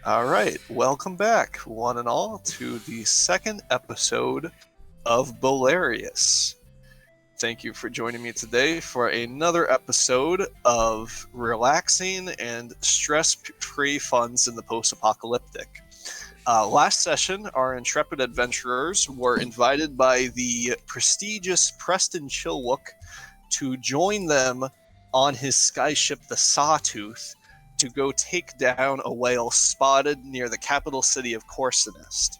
All right, welcome back, one and all, to the second episode of Bolarius. Thank you for joining me today for another episode of relaxing and stress-free funs in the post-apocalyptic. Last session, our intrepid adventurers were invited by the prestigious Preston Chilwook to join them on his skyship, the Sawtooth, to go take down a whale spotted near the capital city of Corsinest.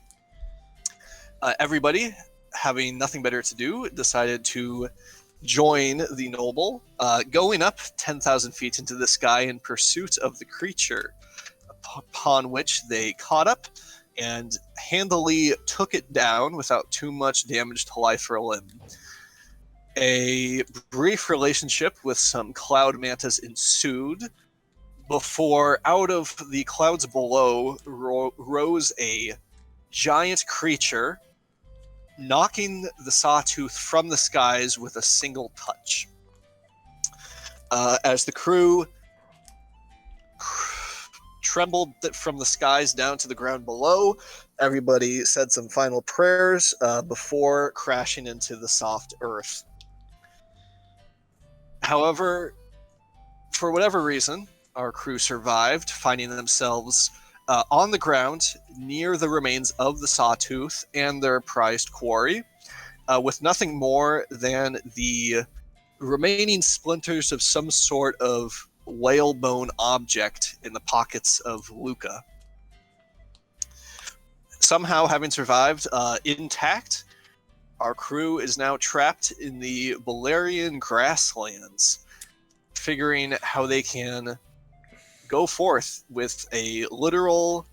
Everybody, having nothing better to do, decided to join the noble, going up 10,000 feet into the sky in pursuit of the creature, upon which they caught up and handily took it down without too much damage to life or limb. A brief relationship with some cloud mantas ensued, before out of the clouds below rose a giant creature, knocking the Sawtooth from the skies with a single touch. As the crew trembled from the skies down to the ground below, everybody said some final prayers before crashing into the soft earth. However, for whatever reason, our crew survived, finding themselves on the ground near the remains of the Sawtooth and their prized quarry, with nothing more than the remaining splinters of some sort of whalebone object in the pockets of Luca. Somehow, having survived intact, our crew is now trapped in the Bolarian grasslands, figuring how they can go forth with a literal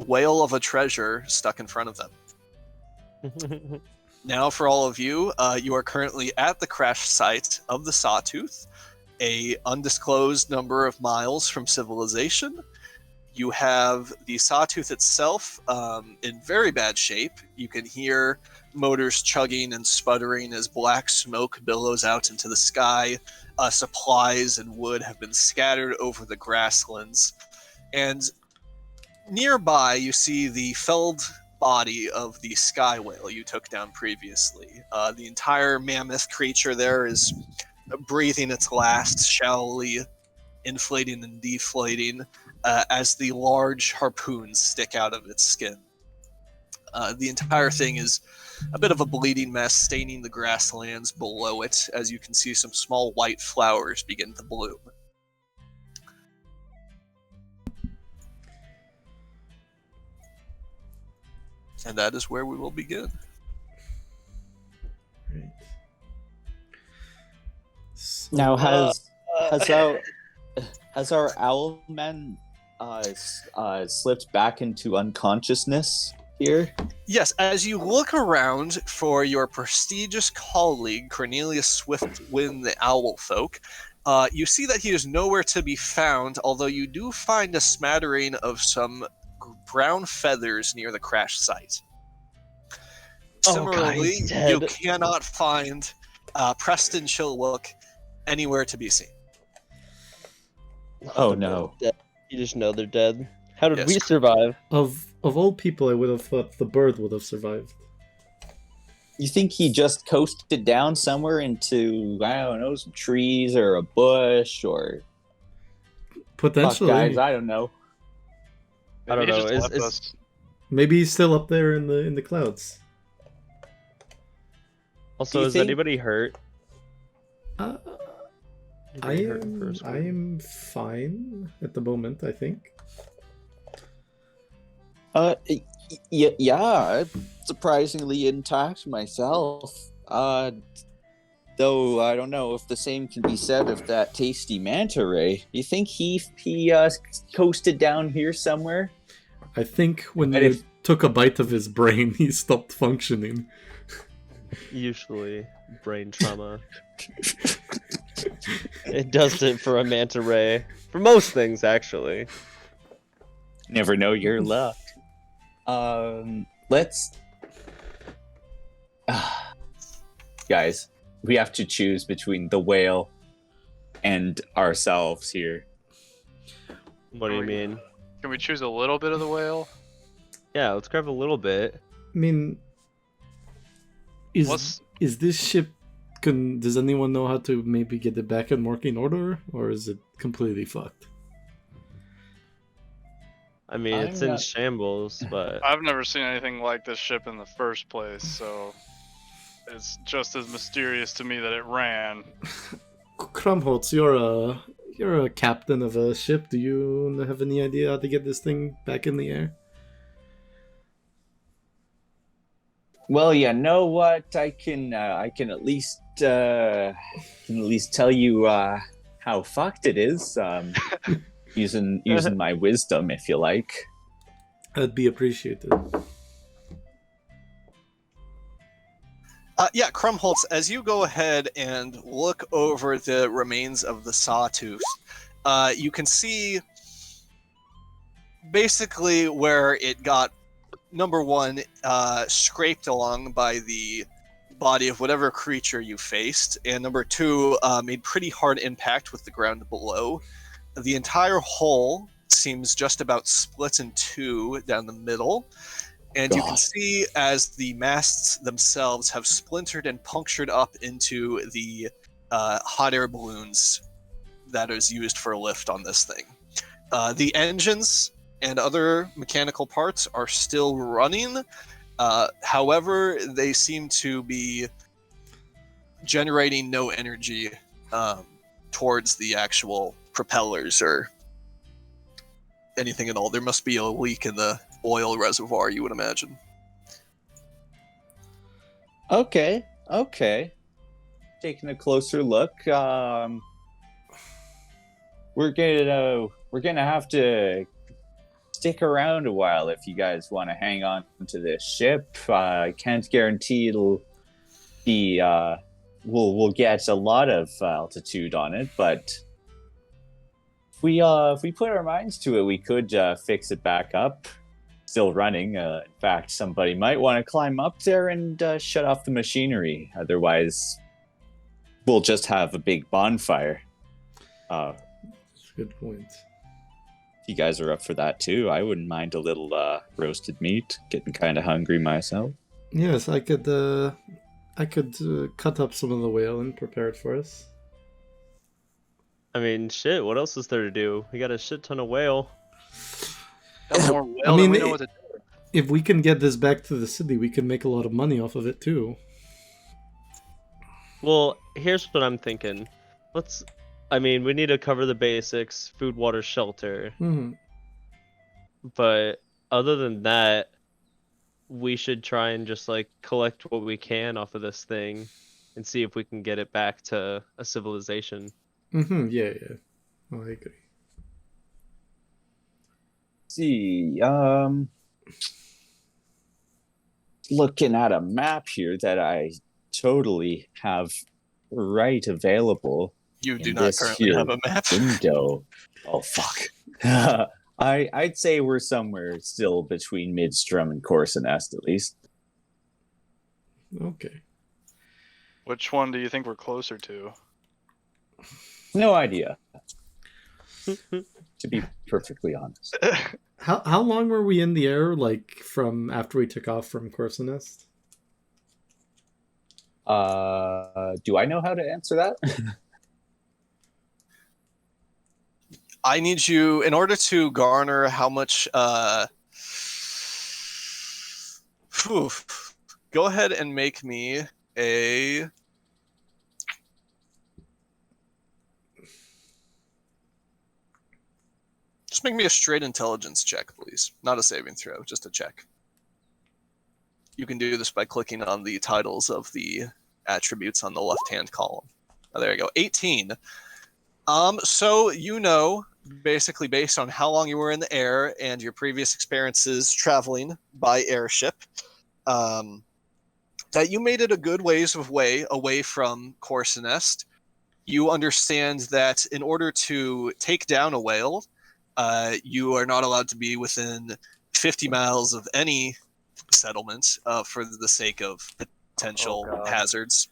whale of a treasure stuck in front of them. Now, for all of you, you are currently at the crash site of the Sawtooth, a undisclosed number of miles from civilization. You have the Sawtooth itself in very bad shape. You can hear motors chugging and sputtering as black smoke billows out into the sky. Supplies and wood have been scattered over the grasslands. And nearby, you see the felled body of the sky whale you took down previously. The entire mammoth creature there is breathing its last, shallowly inflating and deflating as the large harpoons stick out of its skin. The entire thing is a bit of a bleeding mess, staining the grasslands below it, as you can see some small white flowers begin to bloom. And that is where we will begin. Right. So, Now, has our owl man slipped back into unconsciousness here? Yes, as you look around for your prestigious colleague, Cornelius Swiftwind the Owlfolk, you see that he is nowhere to be found, although you do find a smattering of some brown feathers near the crash site. Similarly, you cannot find Preston Chilwook anywhere to be seen. Oh no. You just know they're dead. How did Yes. we survive? of all people, I would have thought the bird would have survived. You think he just coasted down somewhere into, I don't know, some trees or a bush or... Fuck, Potentially. guys, I don't know. I don't Maybe he know. just left us. Maybe he's still up there in the clouds. Also, Do you is think- anybody hurt? I Anybody hurt in am first I one? am fine at the moment, I think. Yeah, surprisingly intact myself. Though I don't know if the same can be said of that tasty manta ray. You think he coasted down here somewhere? I think when And you if- took a bite of his brain, he stopped functioning. Usually, brain trauma. It does it for a manta ray. For most things, actually. Never know your luck. Let's... Guys, we have to choose between the whale and ourselves here. What do you mean? Can we choose a little bit of the whale? Yeah, let's grab a little bit. I mean, What's is this ship? Does anyone know how to maybe get it back in working order, or is it completely fucked? I mean, I'm it's in not- shambles, but I've never seen anything like this ship in the first place, so it's just as mysterious to me that it ran. Krumholtz, you're a captain of a ship. Do you have any idea how to get this thing back in the air? Well, you know what? I can at least tell you how fucked it is. Using my wisdom, if you like. That'd be appreciated. Yeah, Krumholtz, as you go ahead and look over the remains of the sawtooth, you can see basically where it got, number one, scraped along by the body of whatever creature you faced, and number two, made pretty hard impact with the ground below. The entire hull seems just about split in two down the middle, and you can see as the masts themselves have splintered and punctured up into the hot air balloons that is used for lift on this thing. The engines and other mechanical parts are still running. However, they seem to be generating no energy towards the actual propellers or anything at all. There must be a leak in the oil reservoir, you would imagine. Okay. Taking a closer look, we're gonna have to stick around a while if you guys want to hang on to this ship. I can't guarantee it'll be we'll get a lot of altitude on it, but if we put our minds to it, we could fix it back up. Still running. In fact, somebody might want to climb up there and shut off the machinery. Otherwise, we'll just have a big bonfire. That's a good point. If you guys are up for that too, I wouldn't mind a little roasted meat. Getting kind of hungry myself. Yes, I could cut up some of the whale and prepare it for us. I mean, shit, what else is there to do? We got a shit ton of whale. Got more whale I mean, than we know what to do. If we can get this back to the city, we can make a lot of money off of it too. Well, here's what I'm thinking. We need to cover the basics, food, water, shelter. Mm-hmm. But other than that, we should try and just collect what we can off of this thing and see if we can get it back to a civilization. Mm-hmm. Yeah. Oh, I agree. See, looking at a map here that I totally have right available. You do in not this currently here have a map. window. Oh fuck. I'd say we're somewhere still between Midstrom and Corsinest at least. Okay. Which one do you think we're closer to? No idea. To be perfectly honest. How long were we in the air, from after we took off from Corsinest? Do I know how to answer that? I need you, in order to garner how much, go ahead and make me a... Just make me a straight intelligence check, please. Not a saving throw, just a check. You can do this by clicking on the titles of the attributes on the left-hand column. Oh, there you go, 18. So basically based on how long you were in the air and your previous experiences traveling by airship, that you made it a good ways away from Corsinest. You understand that in order to take down a whale, you are not allowed to be within 50 miles of any settlement for the sake of potential hazards.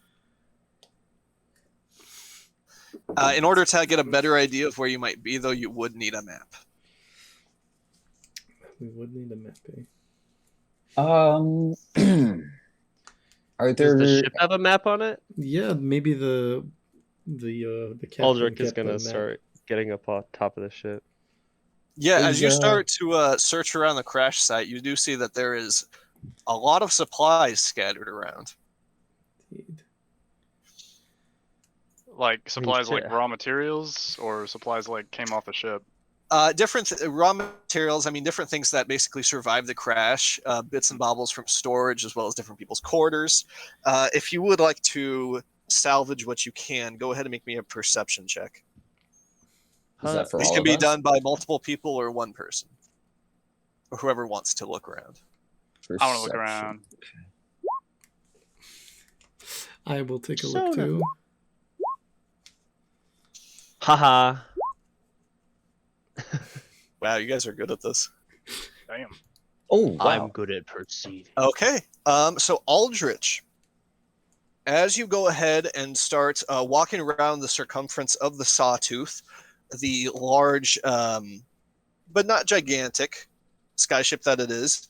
In order to get a better idea of where you might be, though, you would need a map. We would need a map, eh? Are Does the there? ship have a map on it? Yeah, maybe the captain Aldrich is kept a gonna map. start getting up on top of the ship. Yeah, as Is, you start to search around the crash site, you do see that there is a lot of supplies scattered around. Indeed. Like supplies like shit. raw materials or supplies like came off the ship. Different raw materials. I mean, different things that basically survived the crash. Bits and baubles from storage, as well as different people's quarters. If you would like to salvage what you can, go ahead and make me a perception check. Is that for This all can of be us? done by multiple people or one person, or whoever wants to look around. I want to look Perception. around. I will take a look Soda. too. Haha. Wow, you guys are good at this. Damn. Oh wow! I'm good at perceiving. Okay. So Aldrich, as you go ahead and start walking around the circumference of the Sawtooth, the large, but not gigantic, skyship that it is,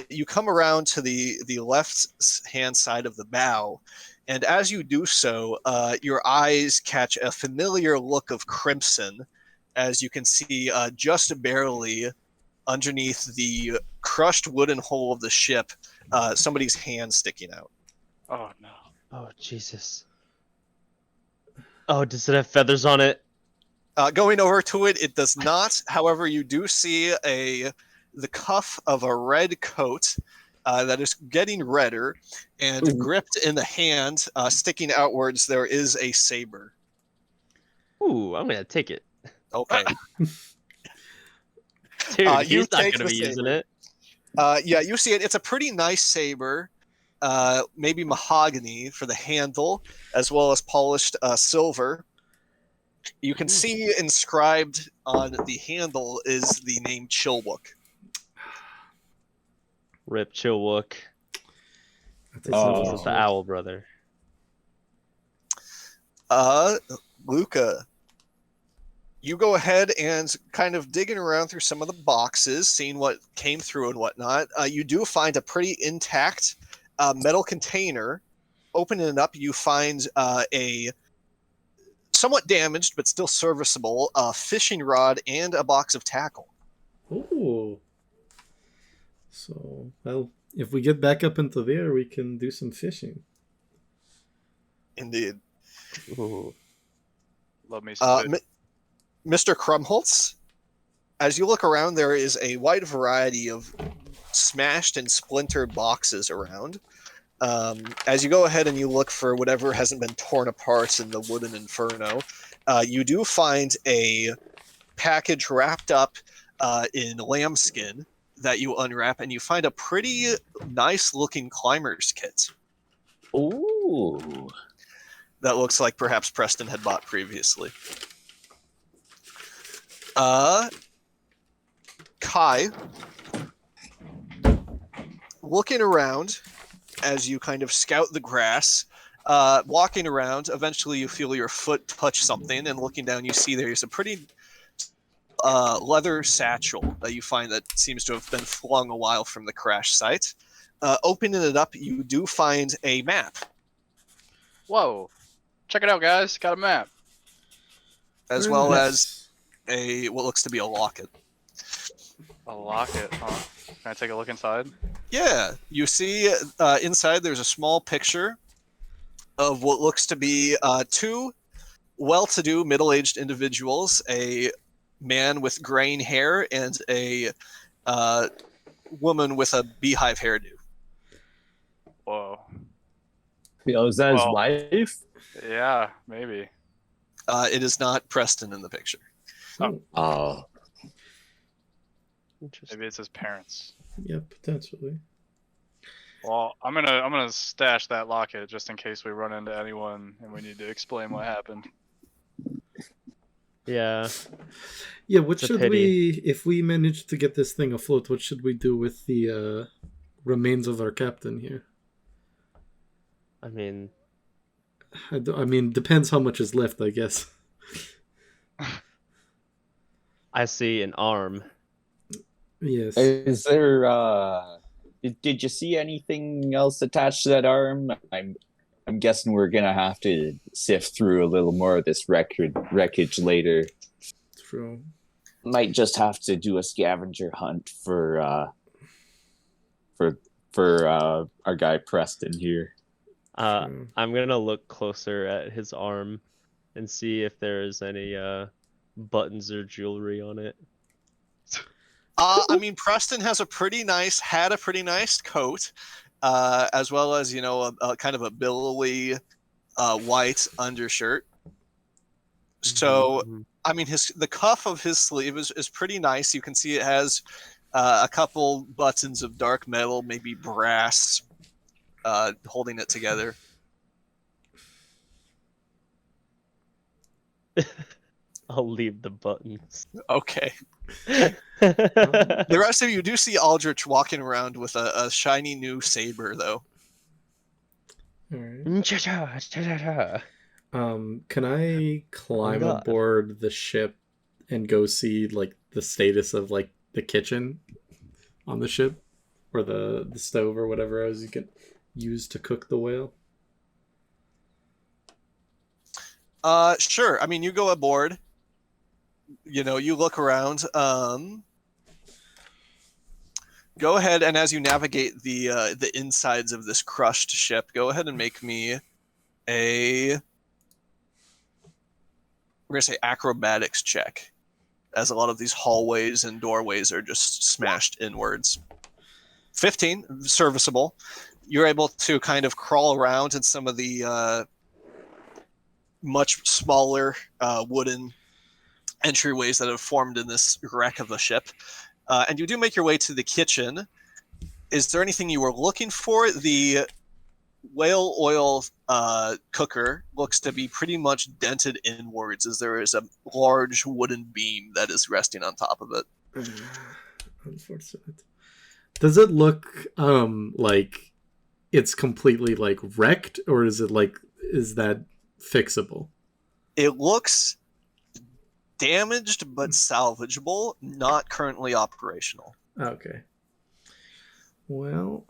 you come around to the left-hand side of the bow, and as you do so, your eyes catch a familiar look of crimson, as you can see just barely underneath the crushed wooden hull of the ship, somebody's hand sticking out. Oh no. Oh Jesus. Oh, does it have feathers on it? Going over to it, it does not. However, you do see the cuff of a red coat that is getting redder, and Ooh. gripped in the hand, sticking outwards, there is a saber. Ooh, I'm gonna take it. Okay. Dude, You he's not take gonna the be using saber. it. Yeah, you see it. It's a pretty nice saber, maybe mahogany for the handle, as well as polished silver. You can see inscribed on the handle is the name Chilwook. Rip Chilwook. That's This Oh. wasn't the Owl Brother. Luca, you go ahead and kind of digging around through some of the boxes, seeing what came through and whatnot. You do find a pretty intact metal container. Opening it up, you find a somewhat damaged but still serviceable fishing rod and a box of tackle. Ooh. So, well, if we get back up into there, we can do some fishing. Indeed. Ooh. Love me some fish. Mr. Krumholtz, as you look around, there is a wide variety of smashed and splintered boxes around. As you go ahead and you look for whatever hasn't been torn apart in the wooden inferno, you do find a package wrapped up in lambskin that you unwrap, and you find a pretty nice-looking climber's kit Ooh. that looks like perhaps Preston had bought previously. Kai, looking around as you kind of scout the grass, walking around, eventually you feel your foot touch something, and looking down you see there's a pretty leather satchel that you find that seems to have been flung a while from the crash site. Opening it up, you do find a map, Whoa. Check it out, guys. Got a map. as Very well nice. as what looks to be a locket. A locket, huh? Can I take a look inside? Yeah, you see inside there's a small picture of what looks to be two well-to-do middle-aged individuals, a man with graying hair and a woman with a beehive hairdo. Whoa. Yo, is that his Well- wife? Yeah, maybe. It is not Preston in the picture. Oh. Interesting. Maybe it's his parents. Yeah, potentially. Well, I'm gonna stash that locket just in case we run into anyone and we need to explain what happened. Yeah. Yeah, what It's a should pity. if we manage to get this thing afloat, what should we do with the remains of our captain here? I mean, I mean, depends how much is left, I guess. I see an arm. Yes. Is there did you see anything else attached to that arm? I'm guessing we're gonna have to sift through a little more of this wreckage later. True. Might just have to do a scavenger hunt for our guy Preston here. True. I'm gonna look closer at his arm and see if there's any buttons or jewelry on it. I mean, Preston had a pretty nice coat, as well as a kind of a billowy white undershirt. So, I mean, the cuff of his sleeve is pretty nice. You can see it has a couple buttons of dark metal, maybe brass, holding it together. I'll leave the buttons. Okay. The rest of you do see Aldrich walking around with a shiny new saber, though. All right. Can I climb God. aboard the ship and go see like the status of like the kitchen on the ship, or the stove or whatever else you can use to cook the whale? Sure. I mean, you go aboard. You look around. Go ahead, and as you navigate the insides of this crushed ship, go ahead and make me we're gonna say acrobatics check, as a lot of these hallways and doorways are just smashed inwards. 15, serviceable. You're able to kind of crawl around in some of the much smaller wooden entryways that have formed in this wreck of the ship. And you do make your way to the kitchen. Is there anything you were looking for? The whale oil cooker looks to be pretty much dented inwards, as there is a large wooden beam that is resting on top of it. Unfortunate. Does it look like it's completely like wrecked, or is that fixable? It looks damaged but salvageable, not currently operational. Okay. Well,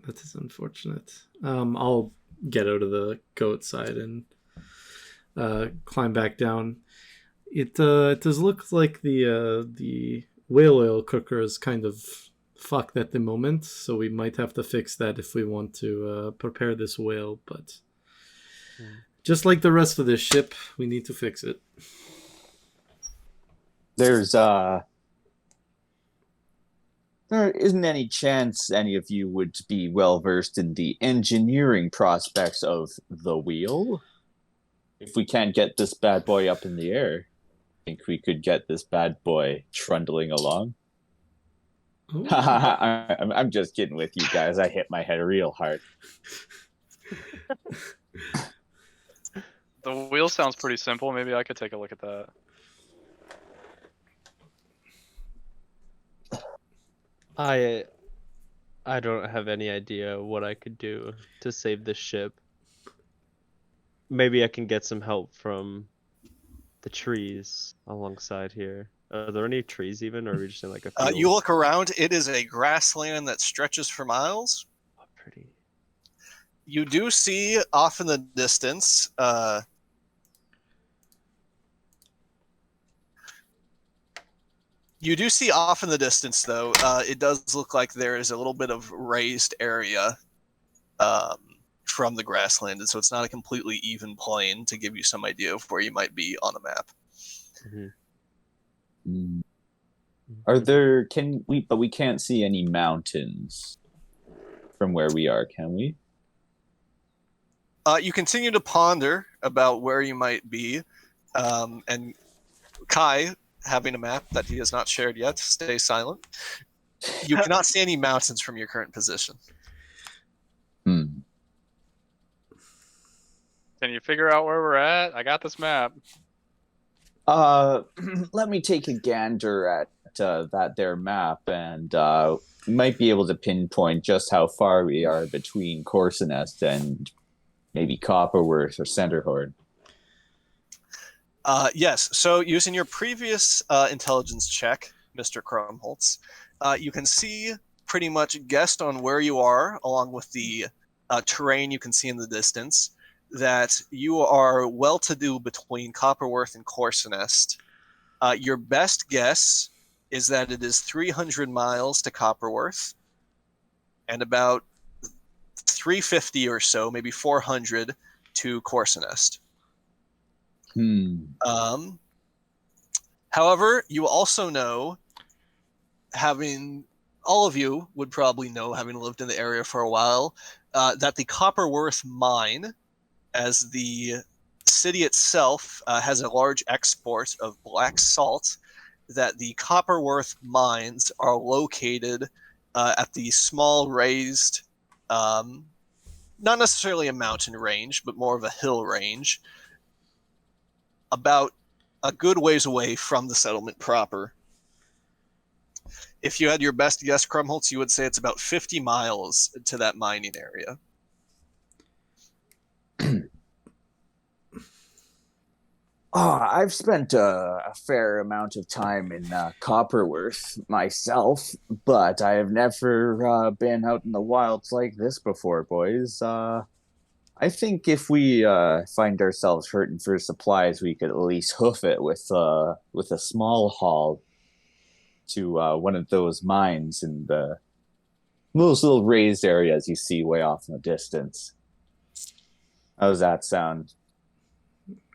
that is unfortunate. I'll get out of the goat side and climb back down. It does look like the whale oil cooker is kind of fucked at the moment, so we might have to fix that if we want to prepare this whale. But just like the rest of this ship, we need to fix it. There isn't any chance any of you would be well versed in the engineering prospects of the wheel? If we can't get this bad boy up in the air, I think we could get this bad boy trundling along. I'm just kidding with you guys. I hit my head real hard. The wheel sounds pretty simple. Maybe I could take a look at that. I don't have any idea what I could do to save this ship. Maybe I can get some help from the trees alongside here. Are there any trees even, or are we just in like a field? You look around, it is a grassland that stretches for miles. Oh, pretty. You do see off in the distance though, it does look like there is a little bit of raised area from the grassland, and so it's not a completely even plain, to give you some idea of where you might be on a map. Mm-hmm. Are there? But we can't see any mountains from where we are, can we? You continue to ponder about where you might be, and Kai, having a map that he has not shared yet, stay silent. You cannot see any mountains from your current position. Can you figure out where we're at? I got this map. Let me take a gander at that there map, and we might be able to pinpoint just how far we are between Corsinest and maybe Copperworth or Centerhorn. Yes, so using your previous intelligence check, Mr. Krumholtz. You can see pretty much guessed on where you are, along with the terrain you can see in the distance, that you are well-to-do between Copperworth and Corsonest. Your best guess is that it is 300 miles to Copperworth and about 350 or so, maybe 400 to Corsonest. However, you also know, all of you would probably know, having lived in the area for a while, that the Copperworth mine, as the city itself has a large export of black salt, that the Copperworth mines are located at the small raised, not necessarily a mountain range, but more of a hill range, about a good ways away from the settlement proper. If you had your best guess, Krumholtz, you would say it's about 50 miles to that mining area. I've spent a fair amount of time in Copperworth myself, but I have never been out in the wilds like this before, boys. I think if we find ourselves hurting for supplies, we could at least hoof it with a small haul to one of those mines in those little raised areas you see way off in the distance. How does that sound?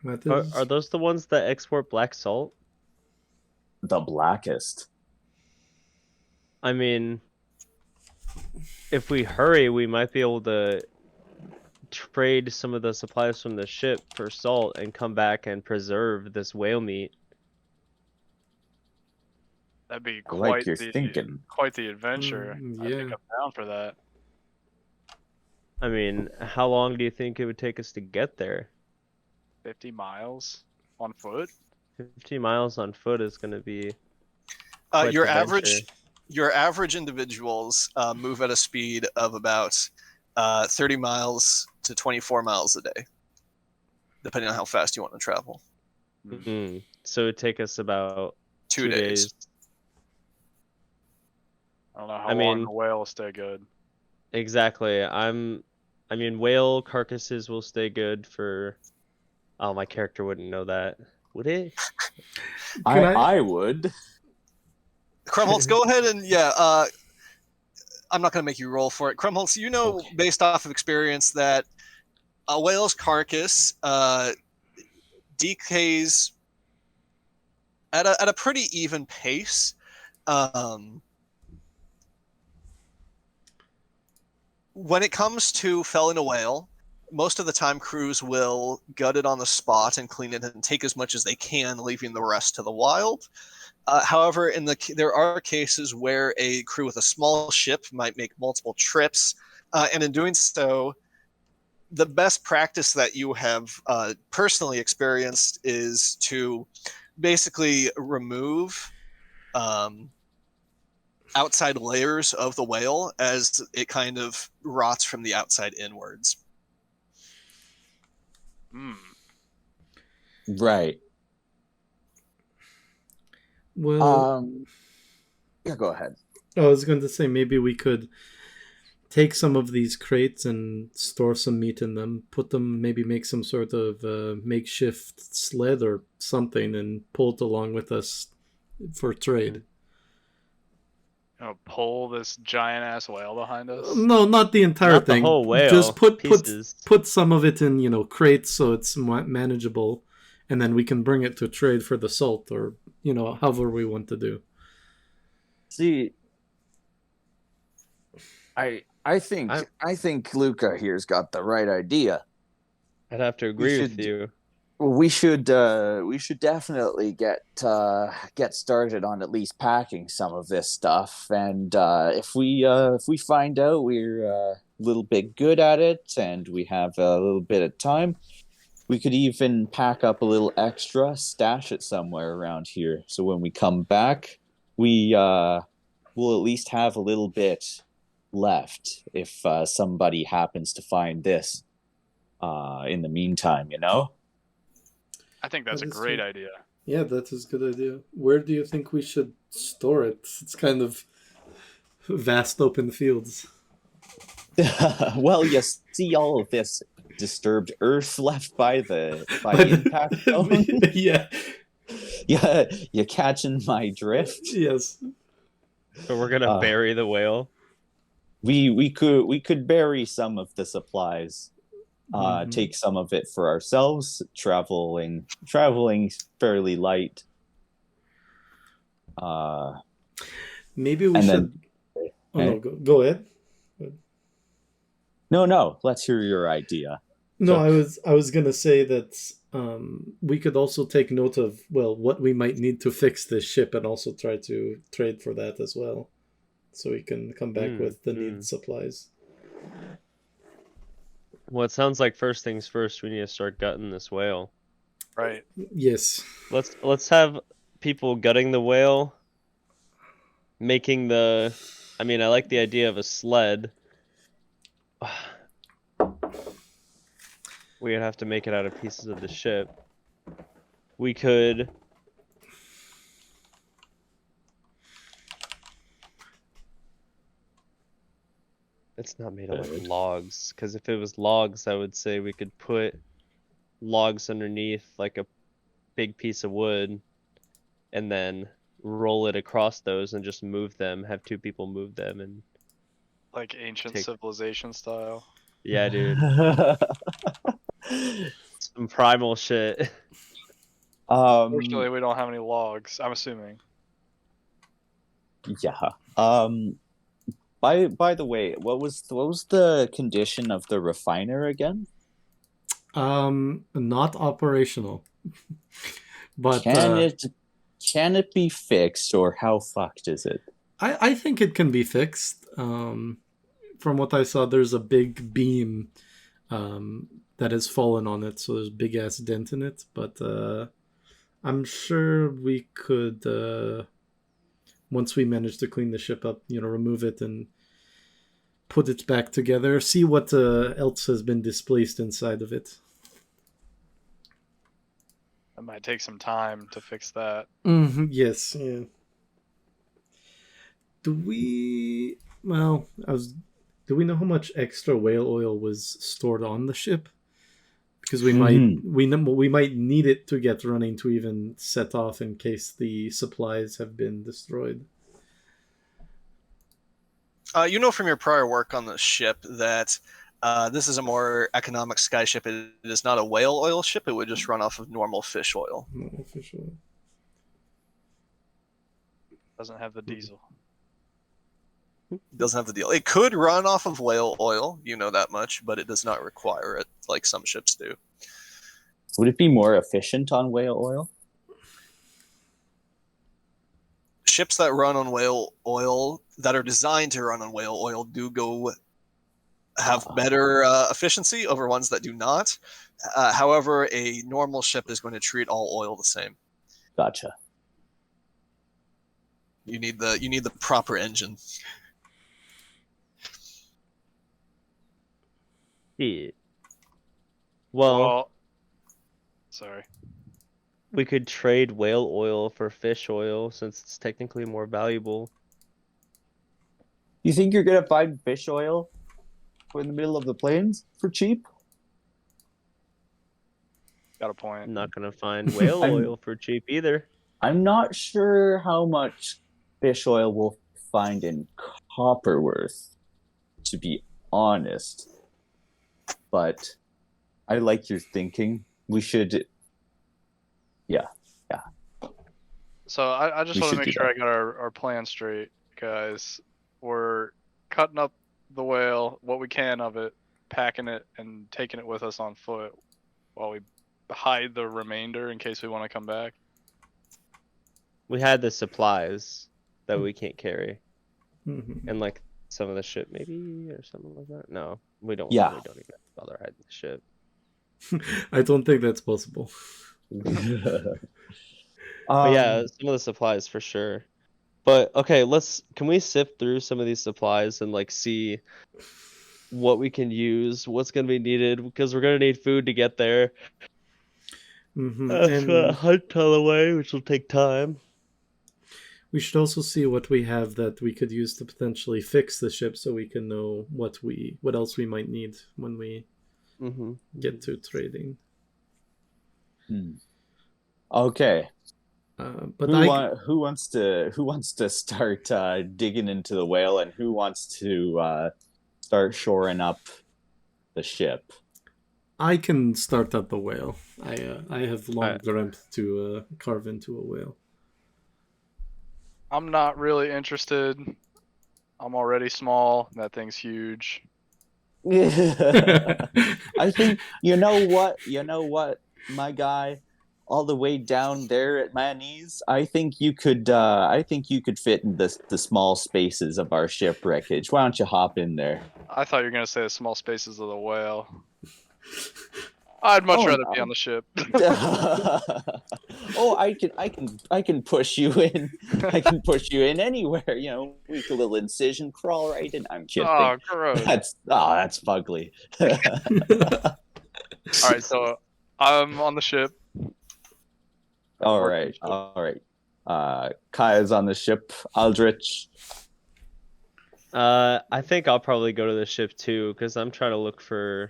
Are those the ones that export black salt? The blackest. I mean, if we hurry, we might be able to trade some of the supplies from the ship for salt and come back and preserve this whale meat. That'd be I like your thinking. quite the adventure. I think Yeah. I'm down for that. I mean, how long do you think it would take us to get there? 50 miles on foot? 50 miles on foot is going to be Your the average venture. your average individuals move at a speed of about 30 miles to 24 miles a day, depending on how fast you want to travel. So it would take us about 2 days. I don't know how I long mean- the whale will stay good. Exactly. I mean, whale carcasses will stay good for. Oh, my character wouldn't know that, would it? I would. Krumholtz, go ahead and I'm not going to make you roll for it. Krumholtz, you know, Okay. based off of experience, that a whale's carcass decays at a pretty even pace. When it comes to felling a whale, most of the time crews will gut it on the spot and clean it and take as much as they can, leaving the rest to the wild. However, there are cases where a crew with a small ship might make multiple trips, and in doing so, the best practice that you have personally experienced is to basically remove outside layers of the whale as it kind of rots from the outside inwards. Right. Well, Yeah, go ahead. I was going to say maybe we could take some of these crates and store some meat in them, maybe make some sort of makeshift sled or something and pull it along with us for trade. Pull this giant ass whale behind us? No, not the entire Not the thing. whole whale, Just put pieces. some of it in, crates so it's manageable, and then we can bring it to trade for the salt or, however we want to do. See, I think Luca here's got the right idea. I'd have to agree with you. We should definitely get started on at least packing some of this stuff, and if we find out we're a little bit good at it and we have a little bit of time, we could even pack up a little extra, stash it somewhere around here, so when we come back, we'll at least have a little bit left if somebody happens to find this in the meantime, I think that's a great idea. Yeah, that is a good idea. Where do you think we should store it? It's kind of vast open fields. Well, you see all of this disturbed earth left by the But- impact zone. Yeah. Yeah, you catching my drift? Yes. So we're gonna bury the whale. We could bury some of the supplies, take some of it for ourselves, traveling fairly light. Maybe we And should. then- Oh no, go ahead. No, let's hear your idea. No, So- I was gonna say that we could also take note of what we might need to fix this ship, and also try to trade for that as well, so we can come back with the needed supplies. Well, it sounds like first things first. We need to start gutting this whale. Right. Yes. Let's have people gutting the whale, making the. I mean, I like the idea of a sled. We'd have to make it out of pieces of the ship. We could. It's not made of like logs, because if it was logs, I would say we could put logs underneath like a big piece of wood, and then roll it across those and just move them. Have two people move them, and Like ancient Take- civilization style. yeah, dude, some primal shit. Fortunately, we don't have any logs. I'm assuming. Yeah. By the way, what was the condition of the refiner again? Not operational. But Can it be fixed, or how fucked is it? I think it can be fixed. From what I saw, there's a big beam that has fallen on it, so there's a big ass dent in it. But I'm sure we could, once we manage to clean the ship up, remove it and put it back together, see what else has been displaced inside of it. It might take some time to fix that. Yes, yeah. Do we know how much extra whale oil was stored on the ship? Because we might need it to get running to even set off in case the supplies have been destroyed. You know from your prior work on the ship that this is a more economic sky ship. It is not a whale oil ship. It would just run off of normal fish oil. No official. Doesn't have the diesel. It doesn't have the deal. It could run off of whale oil, you know that much, but it does not require it like some ships do. Would it be more efficient on whale oil? Ships that run on whale oil, that are designed to run on whale oil, do have better efficiency over ones that do not. However, a normal ship is going to treat all oil the same. Gotcha. You need the proper engine. Yeah. Well, sorry. we could trade whale oil for fish oil since it's technically more valuable. You think you're gonna find fish oil in the middle of the plains for cheap? Got a point. I'm not gonna find whale oil for cheap either. I'm not sure how much fish oil we'll find in Copperworth, to be honest. But I like your thinking. We should... Yeah. So I just We want to should make do sure that. I got our plan straight, guys. We're cutting up the whale, what we can of it, packing it, and taking it with us on foot while we hide the remainder in case we want to come back. We had the supplies that we can't carry, Mhm. and like some of the ship maybe or something like that. No, we don't. Yeah. We don't even bother hiding the ship. I don't think that's possible. But yeah, some of the supplies for sure. But okay, can we sift through some of these supplies and like see what we can use, what's gonna be needed, because we're gonna need food to get there. Mhm. That's a hunt on the way, which will take time. We should also see what we have that we could use to potentially fix the ship, so we can know what else we might need when we Mm-hmm. get to trading. Okay. But Who wants to start digging into the whale, and who wants to start shoring up the ship? I can start at the whale. I have long Alright. dreamt to carve into a whale. I'm not really interested. I'm already small. That thing's huge. I think you know what, my guy, all the way down there at my knees. I think you could fit in the small spaces of our ship wreckage. Why don't you hop in there? I thought you were gonna say the small spaces of the whale. I'd much rather be on the ship. Oh, I can push you in. I can push you in anywhere. We can little incision crawl right in. I'm kidding. Oh, gross. That's fugly. All right, so I'm on the ship. All right. Kaya's on the ship. Aldrich. I think I'll probably go to the ship too, because I'm trying to look for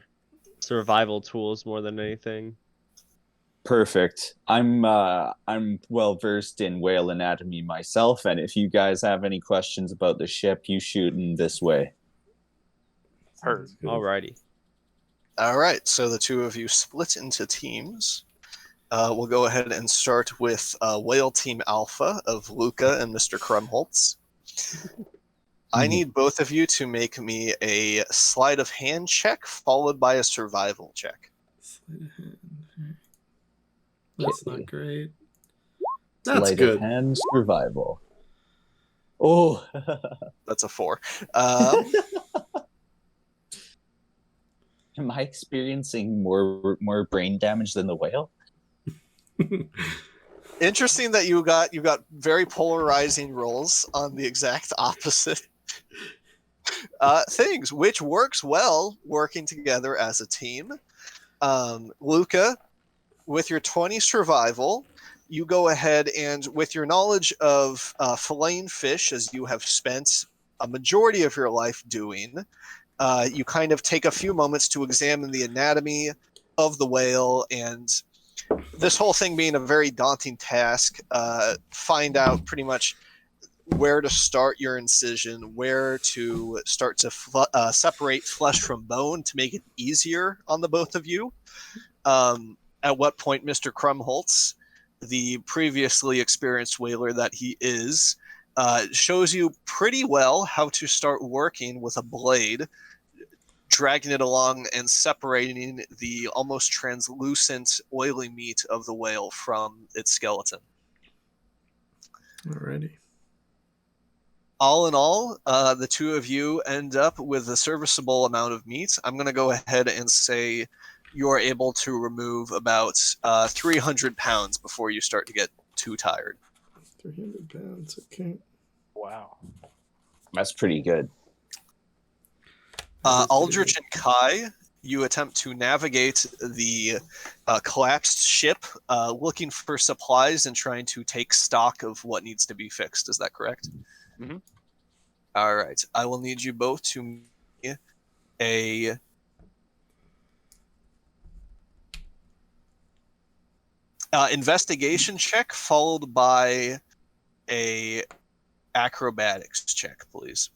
survival tools more than anything. Perfect. I'm well versed in whale anatomy myself, and if you guys have any questions about the ship, you shoot in this way. Heard. Alrighty. All right, so the two of you split into teams. We'll go ahead and start with Whale Team Alpha of Luca and Mr. Krumholtz. I need both of you to make me a sleight of hand check followed by a survival check. Sleight of hand. That's not great. That's Sleight good. of hand survival. Oh, That's a 4. am I experiencing more brain damage than the whale? Interesting that you got very polarizing rolls on the exact opposite things, which works well working together as a team. Luca, with your 20 survival, you go ahead and, with your knowledge of filleting fish, as you have spent a majority of your life doing, you kind of take a few moments to examine the anatomy of the whale, and this whole thing being a very daunting task, find out pretty much where to start your incision, where to start to separate flesh from bone to make it easier on the both of you. At what point Mr. Krumholtz, the previously experienced whaler that he is, shows you pretty well how to start working with a blade, dragging it along and separating the almost translucent, oily meat of the whale from its skeleton. Alrighty. All in all, the two of you end up with a serviceable amount of meat. I'm going to go ahead and say you're able to remove about 300 pounds before you start to get too tired. 300 pounds, okay. Wow. That's pretty good. Aldrich and Kai, you attempt to navigate the collapsed ship, looking for supplies and trying to take stock of what needs to be fixed. Is that correct? Mm-hmm. All right. I will need you both to make a investigation check followed by a acrobatics check, please.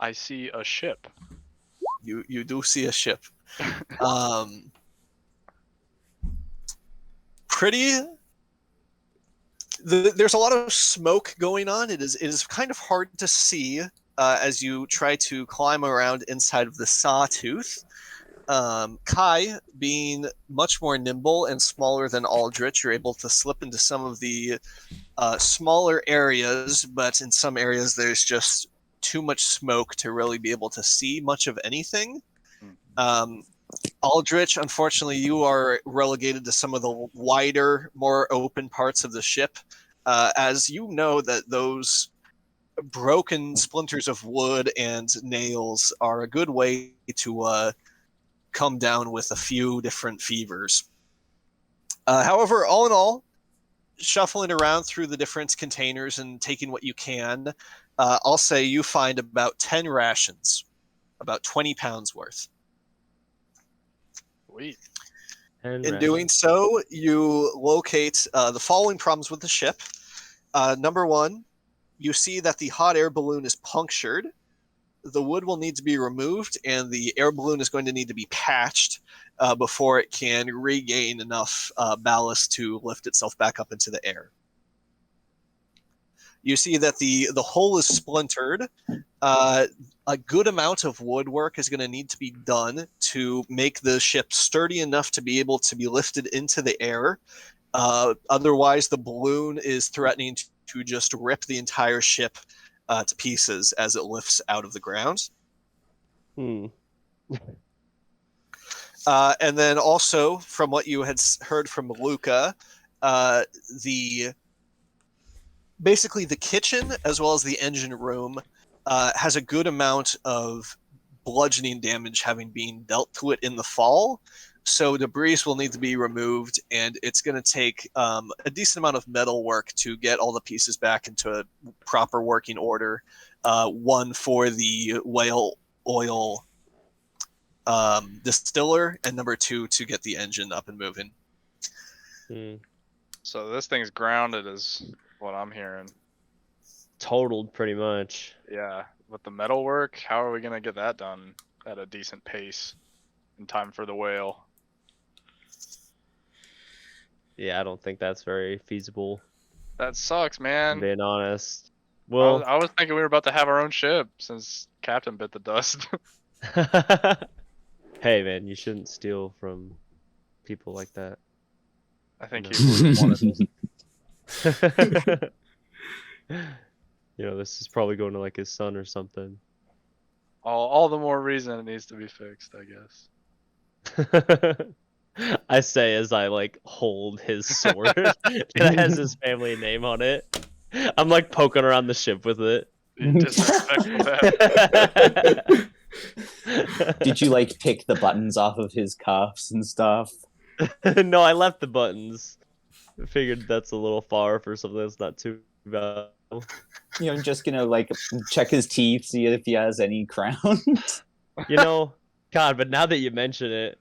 I see a ship. You do see a ship. There's a lot of smoke going on. It is kind of hard to see as you try to climb around inside of the sawtooth. Kai, being much more nimble and smaller than Aldrich, you're able to slip into some of the smaller areas, but in some areas there's just too much smoke to really be able to see much of anything. Aldrich, unfortunately, you are relegated to some of the wider, more open parts of the ship, as you know that those broken splinters of wood and nails are a good way to come down with a few different fevers. However, all in all, shuffling around through the different containers and taking what you can, I'll say you find about 10 rations, about 20 pounds worth. Sweet. And In doing so, you locate the following problems with the ship. Number one, you see that the hot air balloon is punctured. The wood will need to be removed, and the air balloon is going to need to be patched before it can regain enough ballast to lift itself back up into the air. You see that the hull is splintered. A good amount of woodwork is going to need to be done to make the ship sturdy enough to be able to be lifted into the air. Otherwise, the balloon is threatening to just rip the entire ship to pieces as it lifts out of the ground. And then also, from what you had heard from Luca, basically the kitchen as well as the engine room has a good amount of bludgeoning damage having been dealt to it in the fall. So debris will need to be removed, and it's going to take a decent amount of metal work to get all the pieces back into a proper working order. One for the whale oil distiller, and number two to get the engine up and moving. So this thing's grounded is what I'm hearing. Totaled pretty much. Yeah, with the metal work, how are we going to get that done at a decent pace in time for the whale? Yeah, I don't think that's very feasible, That sucks, man. being honest. Well, I was thinking we were about to have our own ship since Captain bit the dust. hey man, you shouldn't steal from people like that. I think he would want it. You know, this is probably going to like his son or something. All the more reason it needs to be fixed, I guess. I say as I like hold his sword that has his family name on it. I'm like poking around the ship with it. Disrespectful that. Did you like pick the buttons off of his cuffs and stuff? No, I left the buttons. I figured that's a little far for something that's not too valuable. You know, I'm just gonna like check his teeth, see if he has any crowns. You know, God, but now that you mention it,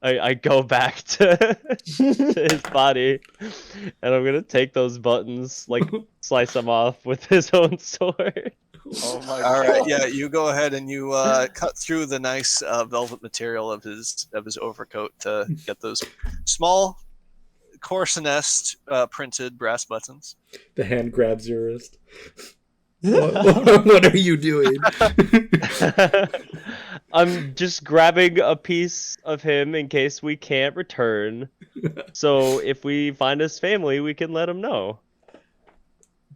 I go back to his body, and I'm gonna take those buttons, like slice them off with his own sword. Oh my All god. right, yeah, you go ahead and you cut through the nice velvet material of his overcoat to get those small Corsinest printed brass buttons. The hand grabs your wrist. What are you doing? I'm just grabbing a piece of him in case we can't return. So if we find his family, we can let him know.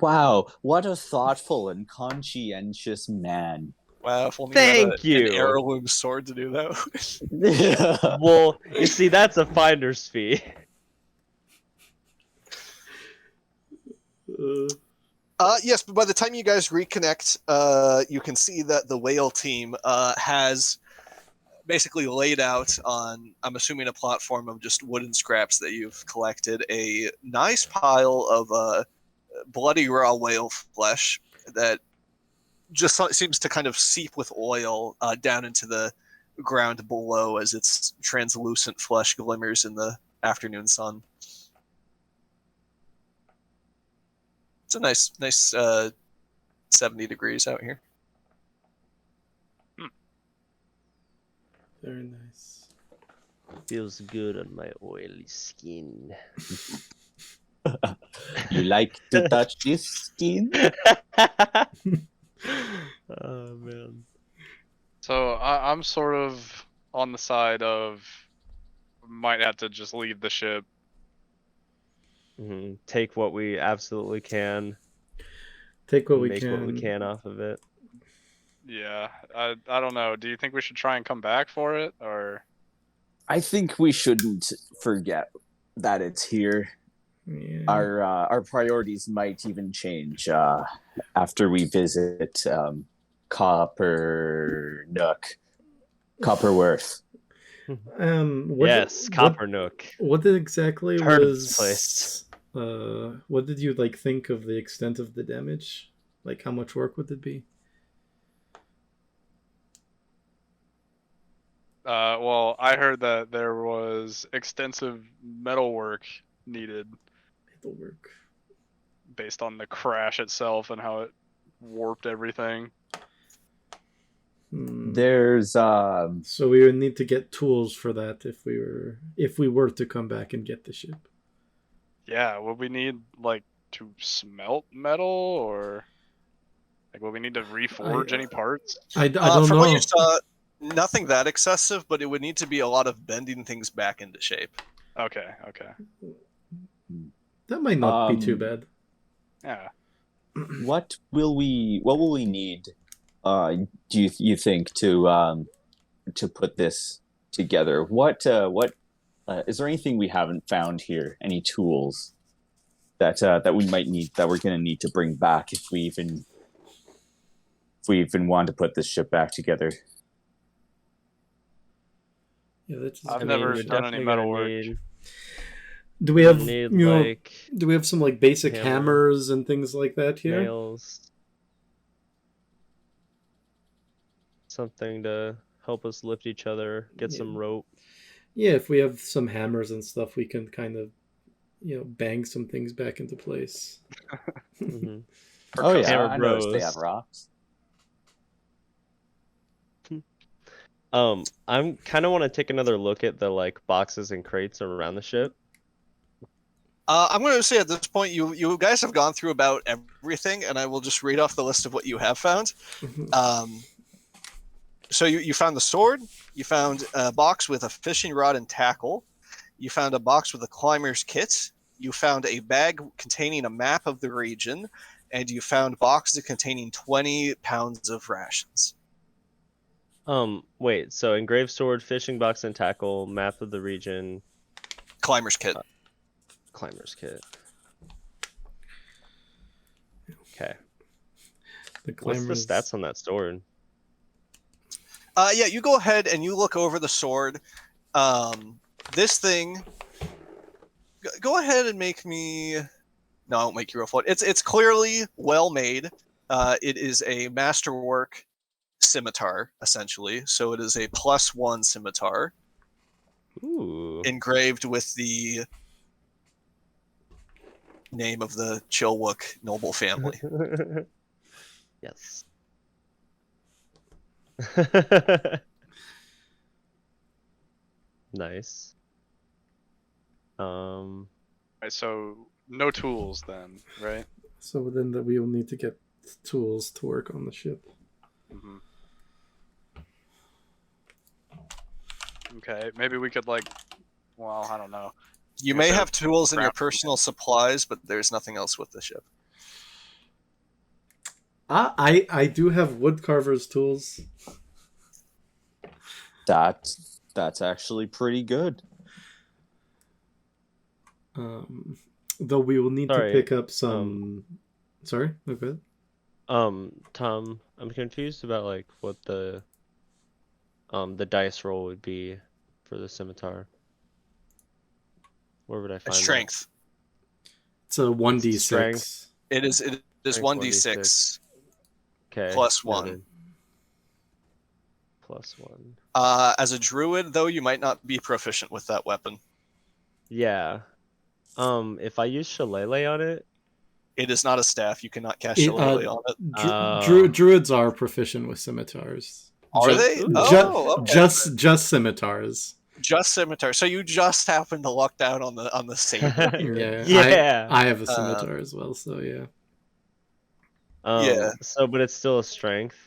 Wow, what a thoughtful and conscientious man. Wow, if only Thank you had you. an heirloom sword to do that. Well, you see, that's a finder's fee. Yes, but by the time you guys reconnect, you can see that the whale team has basically laid out on, I'm assuming, a platform of just wooden scraps that you've collected, a nice pile of bloody raw whale flesh that just seems to kind of seep with oil down into the ground below as its translucent flesh glimmers in the afternoon sun. It's a nice 70 degrees out here. Very nice. Feels good on my oily skin. You like to touch this skin? Oh man. So I'm sort of on the side of might have to just leave the ship. Mm-hmm. Take what we absolutely can. Take what we make can. what we can off of it. Yeah, I don't know. Do you think we should try and come back for it, or? I think we shouldn't forget that it's here. Yeah. Our priorities might even change after we visit Copperworth. Yes, Copper Nook. What exactly Heard of this was? place. What did you like think of the extent of the damage? Like, how much work would it be? Well, I heard that there was extensive metal work needed It'll work. based on the crash itself and how it warped everything. There's So we would need to get tools for that if we were to come back and get the ship. Yeah, would we need like to smelt metal or like would we need to reforge any parts? I don't from know. what you saw, nothing that excessive, but it would need to be a lot of bending things back into shape. Okay. That might not be too bad. Yeah. what will we need? Do you think to put this together? What is there anything we haven't found here? Any tools that we might need, that we're going to need to bring back if we even want to put this ship back together? Yeah, that's. I've never done any metal work. Do we have need, do we have some like basic hammers and things like that here? Nails. Something to help us lift each other, get some rope. Yeah, if we have some hammers and stuff, we can kind of, bang some things back into place. Mm-hmm. Oh yeah, I noticed they have rocks. I'm kind of want to take another look at the like boxes and crates around the ship. I'm going to say at this point, you guys have gone through about everything, and I will just read off the list of what you have found. So you found the sword, you found a box with a fishing rod and tackle, you found a box with a climber's kit, you found a bag containing a map of the region, and you found boxes containing 20 pounds of rations. Wait, so engraved sword, fishing box and tackle, map of the region, Climber's kit. Climber's kit. Okay. What's the stats on that sword? Yeah, you go ahead and you look over the sword. This thing. Go ahead and make me. No, I won't make you roll for it. It's clearly well made. It is a masterwork scimitar, essentially. So it is a +1 scimitar. Ooh. Engraved with the name of the Chilwook noble family. Yes. Nice. Right, so no tools then, right? So then that we will need to get tools to work on the ship. Mm-hmm. Okay, maybe we could I don't know. You may have tools in your personal supplies, but there's nothing else with the ship. I do have woodcarver's tools. That's actually pretty good. Though we will need to pick up some. Sorry, no good. Tom, I'm confused about what the dice roll would be for the scimitar. Where would I find strength? That? It's a 1d6. Strength. It is 1d6. Okay. +1. +1. As a druid, though, you might not be proficient with that weapon. Yeah. If I use Shillelagh on it, it is not a staff. You cannot cast Shillelagh on it. Druids are proficient with scimitars. Are they? Okay. Just scimitars. Just scimitar. So you just happened to luck down on the saber here. Yeah. I have a scimitar as well. So yeah. Yeah. So, but it's still a strength.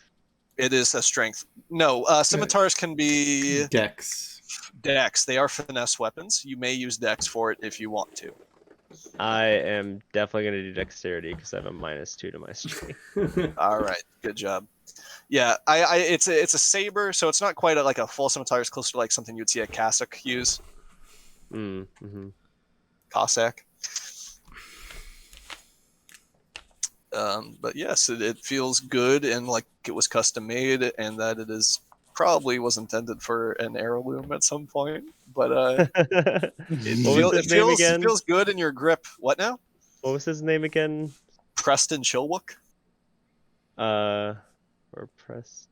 It is a strength. No, scimitars can be dex. Dex. They are finesse weapons. You may use dex for it if you want to. I am definitely going to do dexterity because I have a -2 to my strength. All right, good job. Yeah, it's a saber, so it's not quite like a full scimitar. It's closer to like something you'd see a Cossack use. Mm-hmm. Cossack. But yes, it feels good and like it was custom made, and that it is probably was intended for an heirloom at some point. But What was his name it again? feels good in your grip. What now? What was his name again? Preston Chilwook. Or press.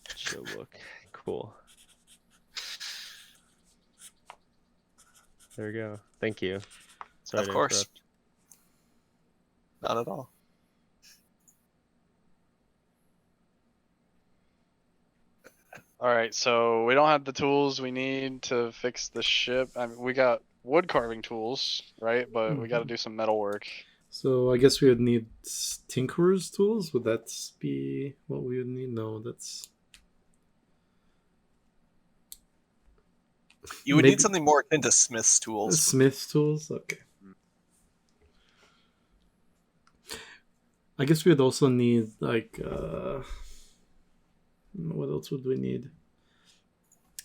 Chilwook. Cool. There we go. Thank you. Sorry Of to course. interrupt. Not at all. All right, so we don't have the tools we need to fix the ship. I mean, we got wood carving tools, right? But we got to do some metal work. So I guess we would need tinkerer's tools. Would that be what we would need? No, that's. You would Maybe- need something more akin to Smith's tools. Smith's tools? Okay. I guess we would also need, like, what else would we need?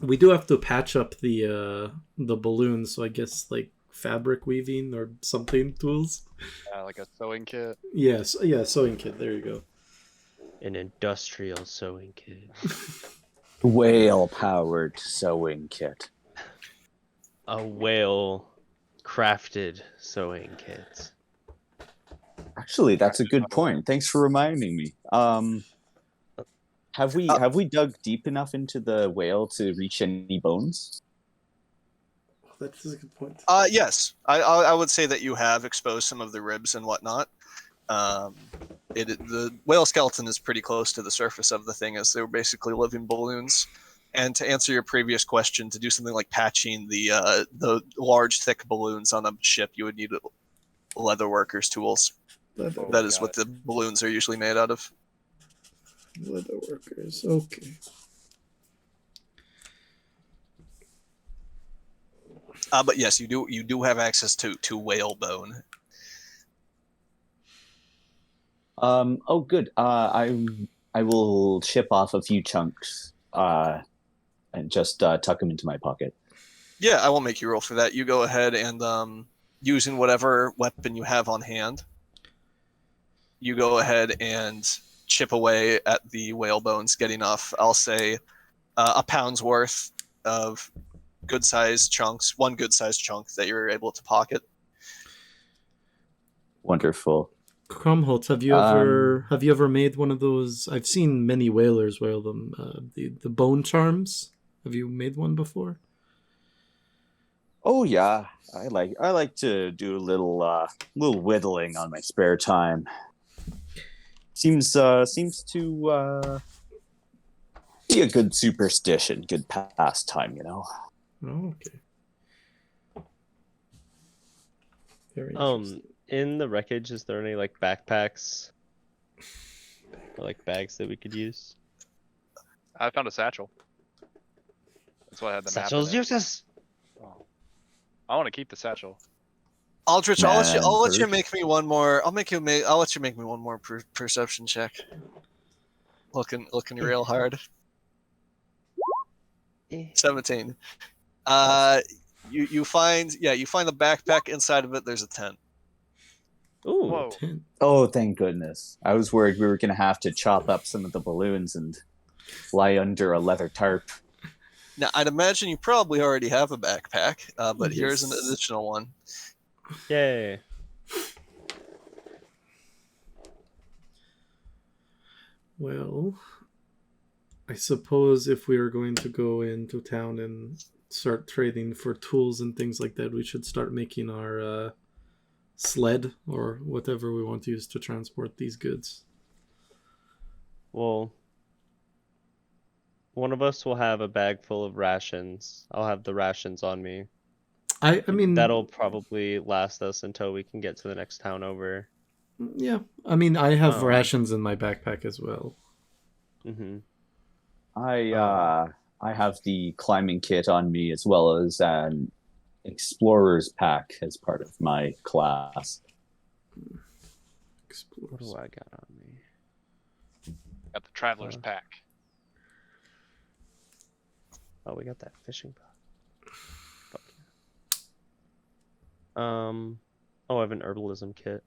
We do have to patch up the balloon, so I guess, like, fabric weaving or something tools. Like a sewing kit. Yes, yeah, sewing kit. There you go. An industrial sewing kit. Whale-powered sewing kit. A whale crafted sewing kit. Actually, that's a good point. Thanks for reminding me. Have we dug deep enough into the whale to reach any bones? That is a good point. Yes, I would say that you have exposed some of the ribs and whatnot. The whale skeleton is pretty close to the surface of the thing, as they were basically living balloons. And to answer your previous question, to do something like patching the large, thick balloons on a ship, you would need leather workers' tools. That is what the balloons are usually made out of. Leather workers. Okay. But yes, you do have access to whale bone. Oh, good. I will chip off a few chunks. And just tuck them into my pocket. Yeah, I won't make you roll for that. You go ahead and using whatever weapon you have on hand, you go ahead and chip away at the whale bones, getting off, I'll say, a pound's worth of good-sized chunks, one good-sized chunk that you're able to pocket. Wonderful. Crumholtz, have you ever made one of those? I've seen many whalers wear them. The bone charms. Have you made one before? Oh yeah, I like to do a little whittling on my spare time. Seems to be a good superstition, good pastime, you know. Oh, okay. Very interesting. In the wreckage, is there any like backpacks or like bags that we could use? I found a satchel. That's why I had the map. Satchel's in it. useless. Oh. I want to keep the satchel. Aldrich, I'll let you Man, make me one more. I'll let you make me one more perception check. Looking real hard. 17. You find the backpack. Inside of it, there's a tent. Ooh. Whoa. Oh, thank goodness. I was worried we were going to have to chop up some of the balloons and lie under a leather tarp. Now, I'd imagine you probably already have a backpack, but here's an Yes. additional one. Yay. Well, I suppose if we are going to go into town and start trading for tools and things like that, we should start making our sled or whatever we want to use to transport these goods. Well, one of us will have a bag full of rations. I'll have the rations on me. I mean, That'll probably last us until we can get to the next town over. yeah. I mean, I have Um, rations in my backpack as well. Mm-hmm. I have the climbing kit on me as well as an explorer's pack as part of my class. What Explorers. do I got on me? Got the traveler's pack. Oh, we got that fishing pot. Fuck yeah. Oh, I have an herbalism kit.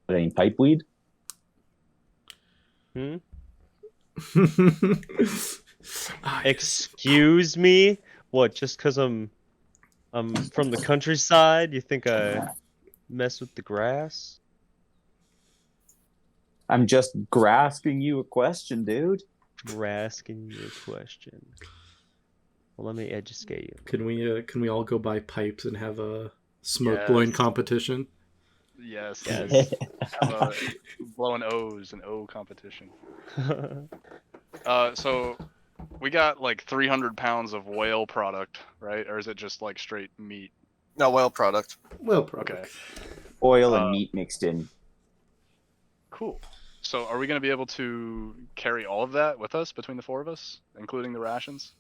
any pipeweed? Hmm? Ah, yes. Excuse me? What, just because I'm from the countryside, you think I mess with the grass? I'm just grasping you a question, dude. We're asking you a question. Well, let me educate you. Can we all go buy pipes and have a smoke blowing Yes. competition? Yes. Yes. Have a blowing O's, an O competition. So we got like 300 pounds of whale product, right? Or is it just like straight meat? No, whale product. Well, product. Oil and meat mixed in. Cool. So are we going to be able to carry all of that with us between the four of us, including the rations?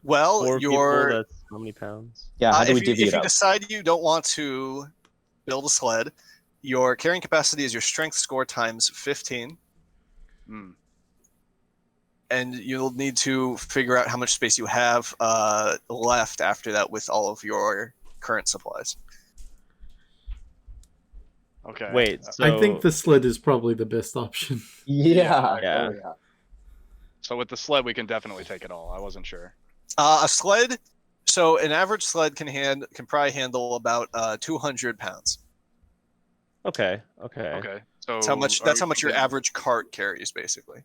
Well, 4 people, your that's how many pounds? Yeah, how do we if divvy you it up? decide you don't want to build a sled, your carrying capacity is your strength score times 15, Hmm. and you'll need to figure out how much space you have left after that with all of your current supplies. Okay. Wait, so I think the sled is probably the best option. Yeah. Yeah. Oh, yeah. So with the sled, we can definitely take it all. I wasn't sure. A sled, so an average sled can probably handle about 200 pounds. okay. Okay. So That's how much your thinking- average cart carries, basically.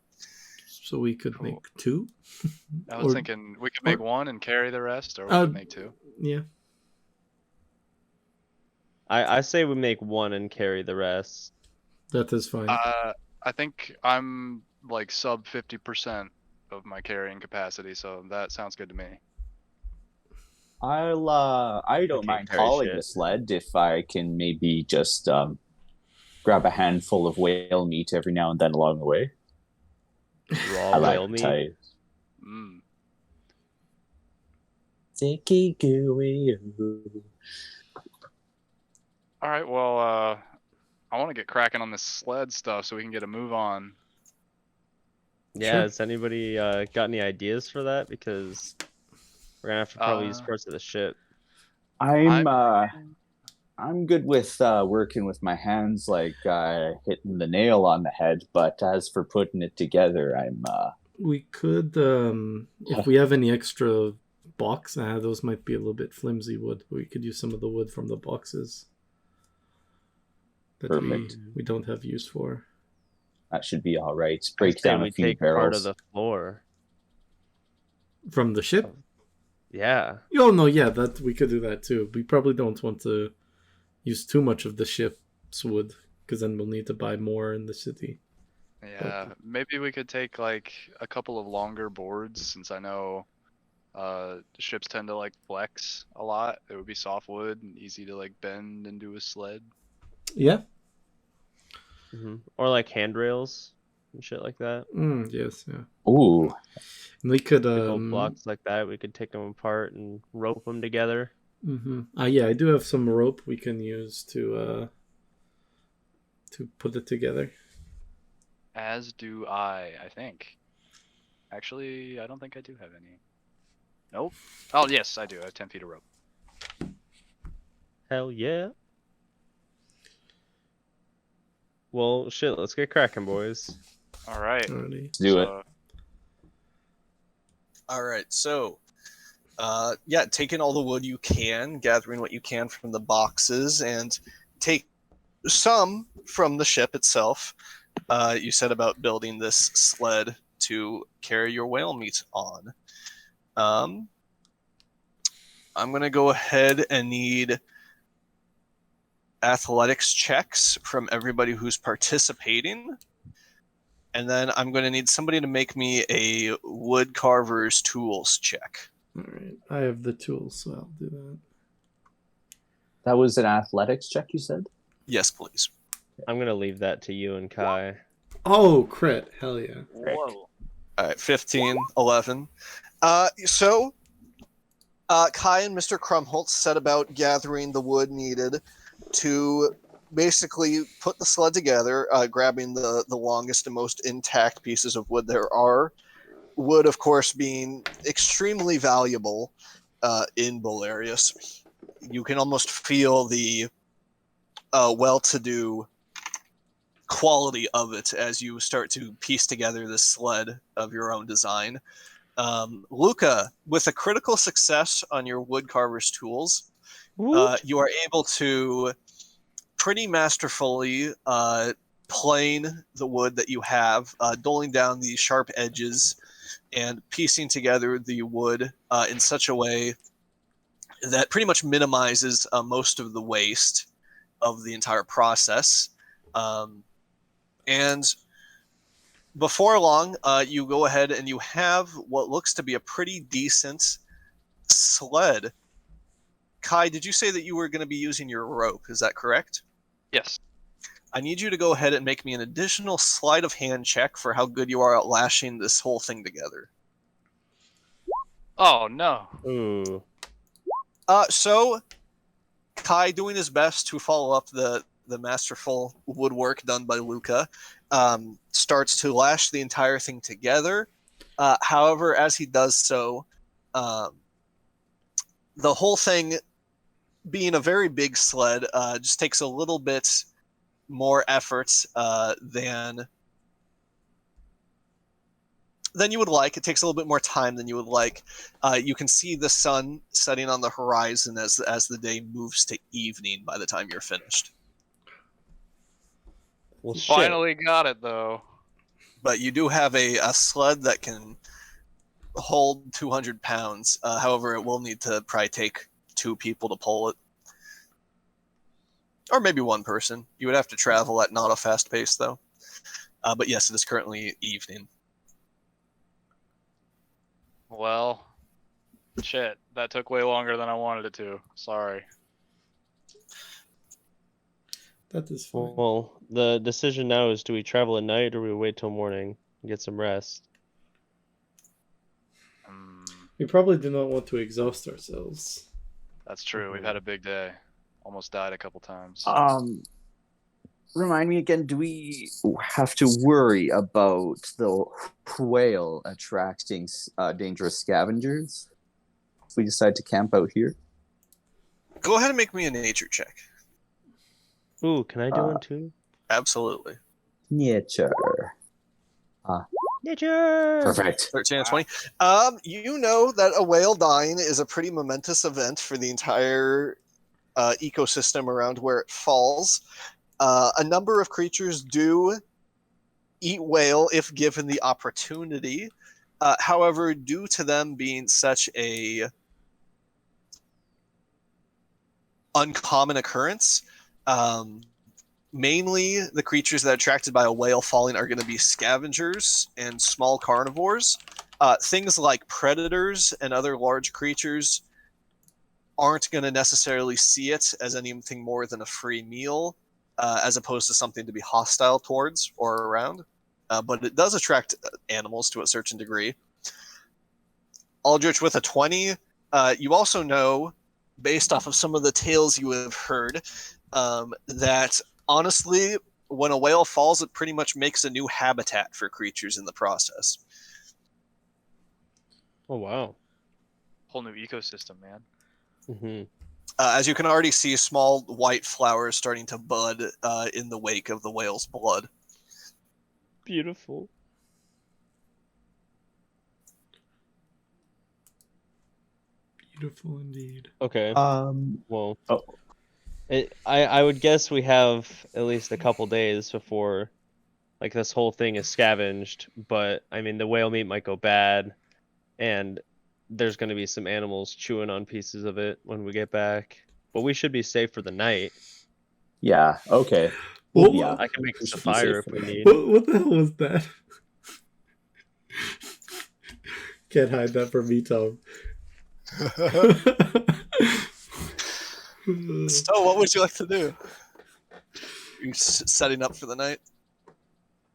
So we could Cool. make 2. I was Or- thinking we could make or- one and carry the rest, or we Uh, could make 2. Yeah. I say we make one and carry the rest. That is fine. I think I'm like sub 50% of my carrying capacity, so that sounds good to me. I don't Okay, mind carry hauling shit. the sled if I can maybe just grab a handful of whale meat every now and then along the way. Raw I whale like meat. tight. Mm. All right. Well, I want to get cracking on this sled stuff so we can get a move on. Yeah, Sure. has anybody got any ideas for that? Because we're gonna have to probably use Uh, parts of the ship. I'm good with working with my hands, like hitting the nail on the head. But as for putting it together, I'm We could, if we have any extra box, those might be a little bit flimsy wood, but we could use some of the wood from the boxes that Perfect. we don't have use for. that should be all right. I Break say down we a few take part of barrels. the floor. From the ship? Yeah. Oh, no, yeah, that we could do that too. We probably don't want to use too much of the ship's wood, because then we'll need to buy more in the city. Yeah, maybe we could take like a couple of longer boards, since I know ships tend to like flex a lot. It would be softwood and easy to like bend into a sled. Yeah? Or like handrails and shit like that. Yes, yeah. Ooh, And we could, Big old blocks like that. We could take them apart and rope them together. yeah, I do have some rope we can use to put it together. As do I think. Actually, I don't think I do have any. Nope. Oh, yes, I do. I have 10 feet of rope. Hell yeah. Well, shit, let's get cracking, boys. All right. Alrighty. let's do it. So, All right, so yeah, taking all the wood you can, gathering what you can from the boxes, and take some from the ship itself. You said about building this sled to carry your whale meat on. I'm going to go ahead and need athletics checks from everybody who's participating. And then I'm going to need somebody to make me a wood carver's tools check. Alright, I have the tools, so I'll do that. That was an athletics check, you said? Yes, please. I'm gonna leave that to you and Kai. Oh, crit. Hell yeah. whoa. All right, 15, 11. So Kai and Mr. Krumholtz set about gathering the wood needed to basically put the sled together, grabbing the longest and most intact pieces of wood there are. Wood, of course, being extremely valuable in Bolarius. You can almost feel the well-to-do quality of it as you start to piece together this sled of your own design. Luca, with a critical success on your woodcarver's tools, you are able to pretty masterfully plane the wood that you have, doling down the sharp edges and piecing together the wood in such a way that pretty much minimizes most of the waste of the entire process. And before long, you go ahead and you have what looks to be a pretty decent sled. Kai, did you say that you were going to be using your rope? Is that correct? Yes. I need you to go ahead and make me an additional sleight of hand check for how good you are at lashing this whole thing together. Oh no. Ooh. So Kai, doing his best to follow up the masterful woodwork done by Luca, starts to lash the entire thing together. However, as he does so, the whole thing, being a very big sled, just takes a little bit more effort than you would like. It takes a little bit more time than you would like. You can see the sun setting on the horizon as the day moves to evening by the time you're finished. Well, shit. Finally got it though. But you do have a sled that can hold 200 pounds. However, it will need to probably take 2 people to pull it. Or maybe 1 person. You would have to travel at not a fast pace, though. But yes, it is currently evening. Well, shit. That took way longer than I wanted it to. Sorry. That is fine. Well, the decision now is: do we travel at night or we wait till morning and get some rest? We probably do not want to exhaust ourselves. That's true. We've had a big day. Almost died a couple times. Remind me again, do we have to worry about the whale attracting dangerous scavengers if we decide to camp out here? Go ahead and make me a nature check. Ooh, can I do one too? Absolutely. Nature. Nature! Perfect. 13 and 20. You know that a whale dying is a pretty momentous event for the entire ecosystem around where it falls. A number of creatures do eat whale if given the opportunity. However, due to them being such a uncommon occurrence, mainly the creatures that are attracted by a whale falling are going to be scavengers and small carnivores. Things like predators and other large creatures aren't going to necessarily see it as anything more than a free meal, as opposed to something to be hostile towards or around. But it does attract animals to a certain degree. Aldrich with a 20. You also know, based off of some of the tales you have heard, that honestly, when a whale falls, it pretty much makes a new habitat for creatures in the process. Oh, wow. Whole new ecosystem, man. Mm-hmm. As you can already see, small white flowers starting to bud in the wake of the whale's blood. Beautiful. Beautiful indeed. Okay. Well, Oh. I would guess we have at least a couple days before, like, this whole thing is scavenged. But I mean, the whale meat might go bad, and there's going to be some animals chewing on pieces of it when we get back. But we should be safe for the night. Yeah, okay. What, Yeah. I can make We us a should be fire safe if for we the need. what the hell was that? Can't hide that from me, Tom. So, what would you like to do? You setting up for the night?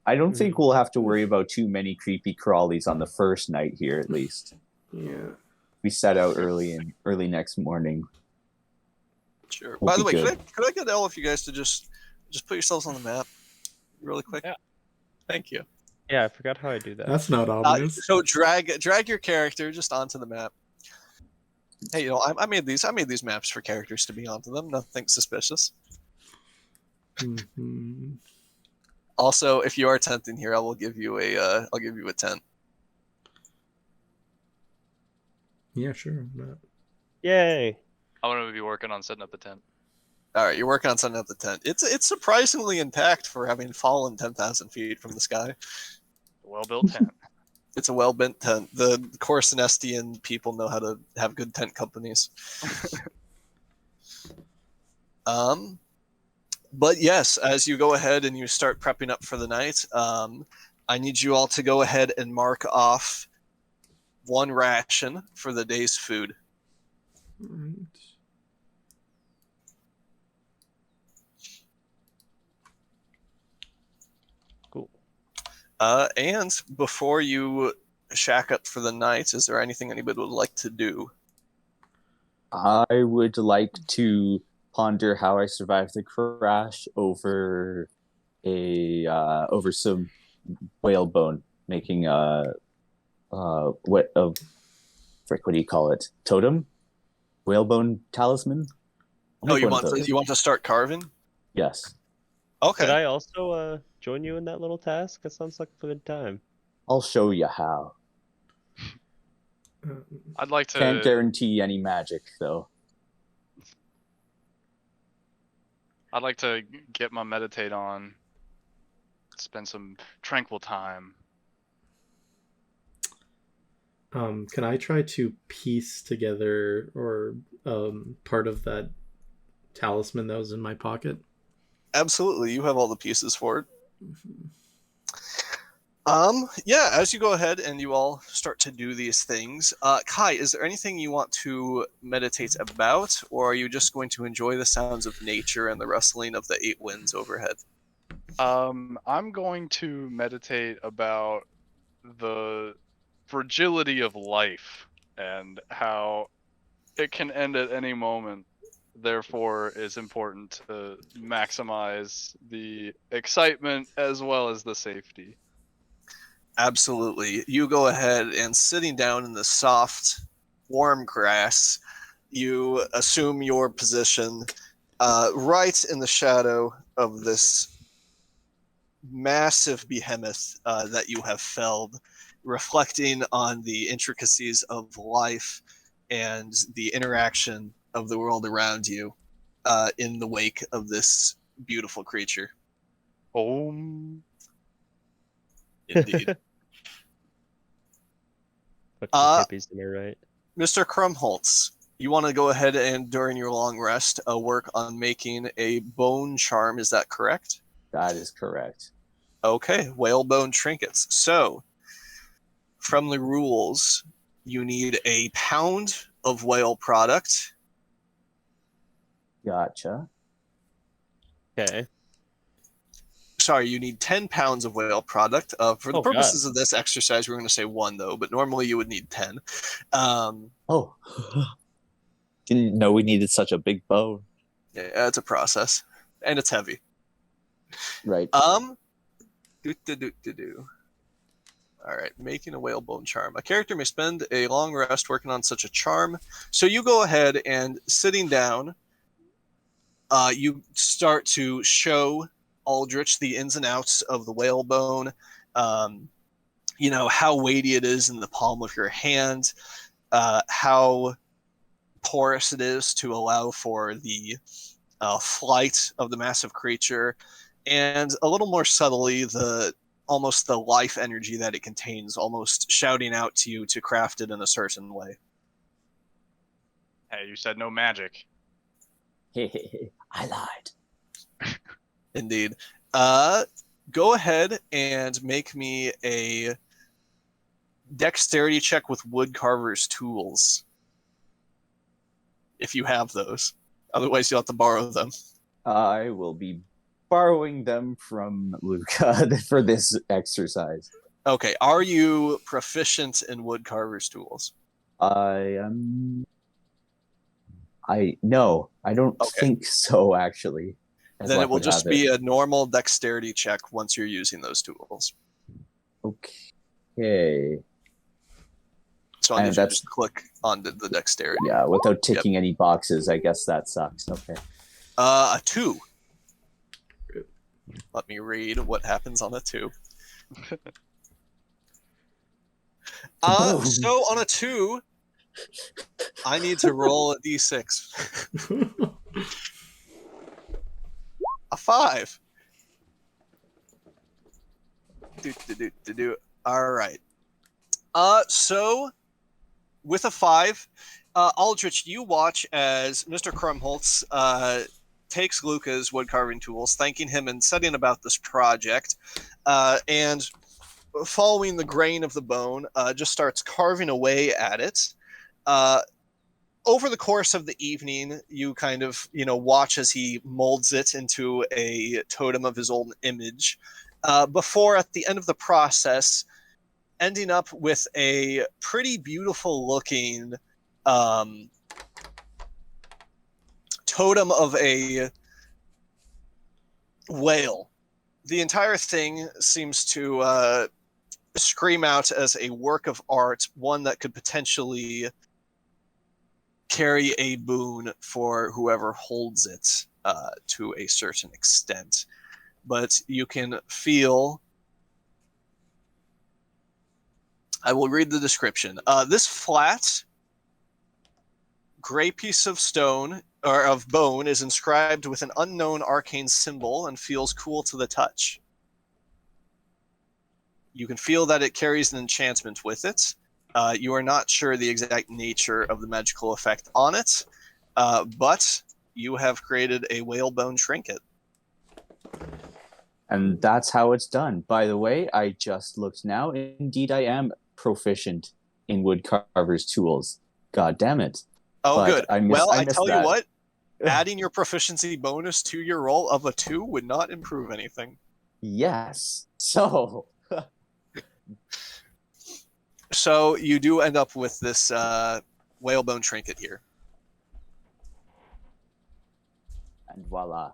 I don't think we'll have to worry about too many creepy crawlies on the first night here, at least. Yeah. We set out early next morning. Sure. We'll By the be way, good. could I get all of you guys to just put yourselves on the map really quick? Yeah. Thank you. Yeah, I forgot how I do that. That's not obvious. So drag your character just onto the map. Hey, I made these maps for characters to be onto them. Nothing suspicious. Mhm. Also, if you are tenting here, I will give you a tent. Yeah, sure. Yay! I'm gonna be working on setting up the tent. All right, you're working on setting up the tent. It's surprisingly intact for having fallen 10,000 feet from the sky. Well-built tent. It's a well-built tent. The Corsinestian people know how to have good tent companies. But yes, as you go ahead and you start prepping up for the night, I need you all to go ahead and mark off one ration for the day's food. Right. Cool. And before you shack up for the night, is there anything anybody would like to do? I would like to ponder how I survived the crash over some whalebone, making what do you call it? Totem? Whalebone talisman? Oh, Make you one of want those. to start carving? Yes. Okay. Could I also join you in that little task? That sounds like a good time. I'll show you how. I'd like to. Can't guarantee any magic though. I'd like to get my meditate on. Spend some tranquil time. Can I try to piece together or part of that talisman that was in my pocket? Absolutely, you have all the pieces for it. Yeah, as you go ahead and you all start to do these things, Kai, is there anything you want to meditate about, or are you just going to enjoy the sounds of nature and the rustling of the 8 winds overhead? I'm going to meditate about the fragility of life and how it can end at any moment. Therefore, it's important to maximize the excitement as well as the safety. Absolutely. You go ahead and sitting down in the soft, warm grass, you assume your position right in the shadow of this massive behemoth that you have felled, reflecting on the intricacies of life and the interaction of the world around you in the wake of this beautiful creature. Om. Indeed. Fuck the hippies to me, right? Mr. Krumholtz, you want to go ahead and, during your long rest, work on making a bone charm. Is that correct? That is correct. Okay, whalebone trinkets. So, from the rules, you need a pound of whale product. Gotcha. Okay. Sorry, you need 10 pounds of whale product. For the Oh, purposes of this exercise, we're going to say 1, though, but normally you would need 10. Oh. Didn't know we needed such a big bone. Yeah, it's a process, and it's heavy. Right. All right, making a whalebone charm. A character may spend a long rest working on such a charm. So you go ahead and, sitting down, you start to show Aldrich the ins and outs of the whalebone. You know, how weighty it is in the palm of your hand, how porous it is to allow for the flight of the massive creature, and a little more subtly, almost the life energy that it contains, almost shouting out to you to craft it in a certain way. Hey, you said no magic. I lied. Indeed. Go ahead and make me a dexterity check with woodcarver's tools, if you have those. Otherwise, you'll have to borrow them. I will be borrowing them from Luca for this exercise. Okay, are you proficient in woodcarver's tools? I am. No, I don't think so. Actually, Then it will just be a normal dexterity check once you're using those tools. Okay. So I'll just click on the dexterity. Yeah, without ticking any boxes, I guess that sucks. Okay. A 2. Let me read what happens on a 2. So on a 2, I need to roll a d6. A 5. All right. So with a 5, Aldrich, you watch as Mr. Krumholtz takes Luca's wood carving tools, thanking him and setting about this project, and following the grain of the bone, just starts carving away at it. Over the course of the evening, you kind of, watch as he molds it into a totem of his old image, before at the end of the process, ending up with a pretty beautiful looking totem of a whale. The entire thing seems to scream out as a work of art, one that could potentially carry a boon for whoever holds it to a certain extent. But you can feel... I will read the description. This flat, gray piece of stone, or of bone, is inscribed with an unknown arcane symbol and feels cool to the touch. You can feel that it carries an enchantment with it. You are not sure the exact nature of the magical effect on it, but you have created a whalebone trinket. And that's how it's done. By the way, I just looked now. Indeed, I am proficient in woodcarver's tools. God damn it. Oh, But good. I missed tell that. you what, adding your proficiency bonus to your roll of a 2 would not improve anything. Yes. So... So you do end up with this whalebone trinket here. And voila.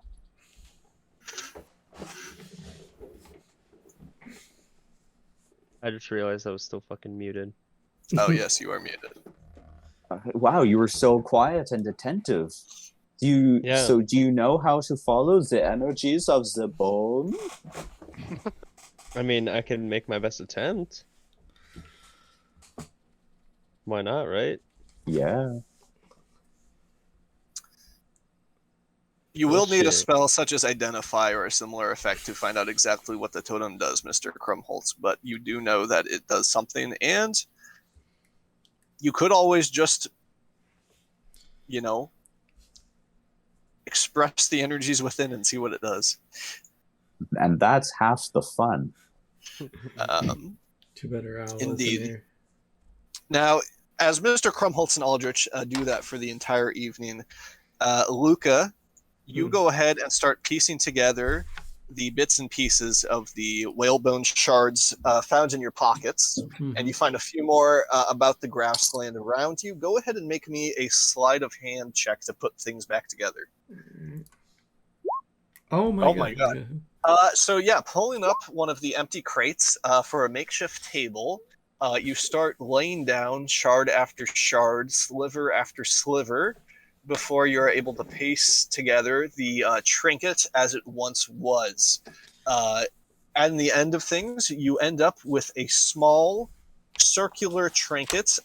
I just realized I was still fucking muted. Oh, yes, you are muted. Wow, you were so quiet and attentive. Do you know how to follow the energies of the bone? I mean, I can make my best attempt. Why not, right? Yeah. You will need a Bullshit. spell such as Identify or a similar effect to find out exactly what the totem does, Mr. Krumholtz, but you do know that it does something, and you could always just, express the energies within and see what it does. And that's half the fun. Two better owls Indeed. in here. Now, as Mr. Krumholtz and Aldrich do that for the entire evening, Luca, you go ahead and start piecing together the bits and pieces of the whalebone shards found in your pockets, and you find a few more about the grassland around you. Go ahead and make me a sleight of hand check to put things back together. Oh my god. So yeah, pulling up one of the empty crates for a makeshift table, you start laying down shard after shard, sliver after sliver, before you're able to piece together the trinket as it once was. At the end of things, you end up with a small circular trinket,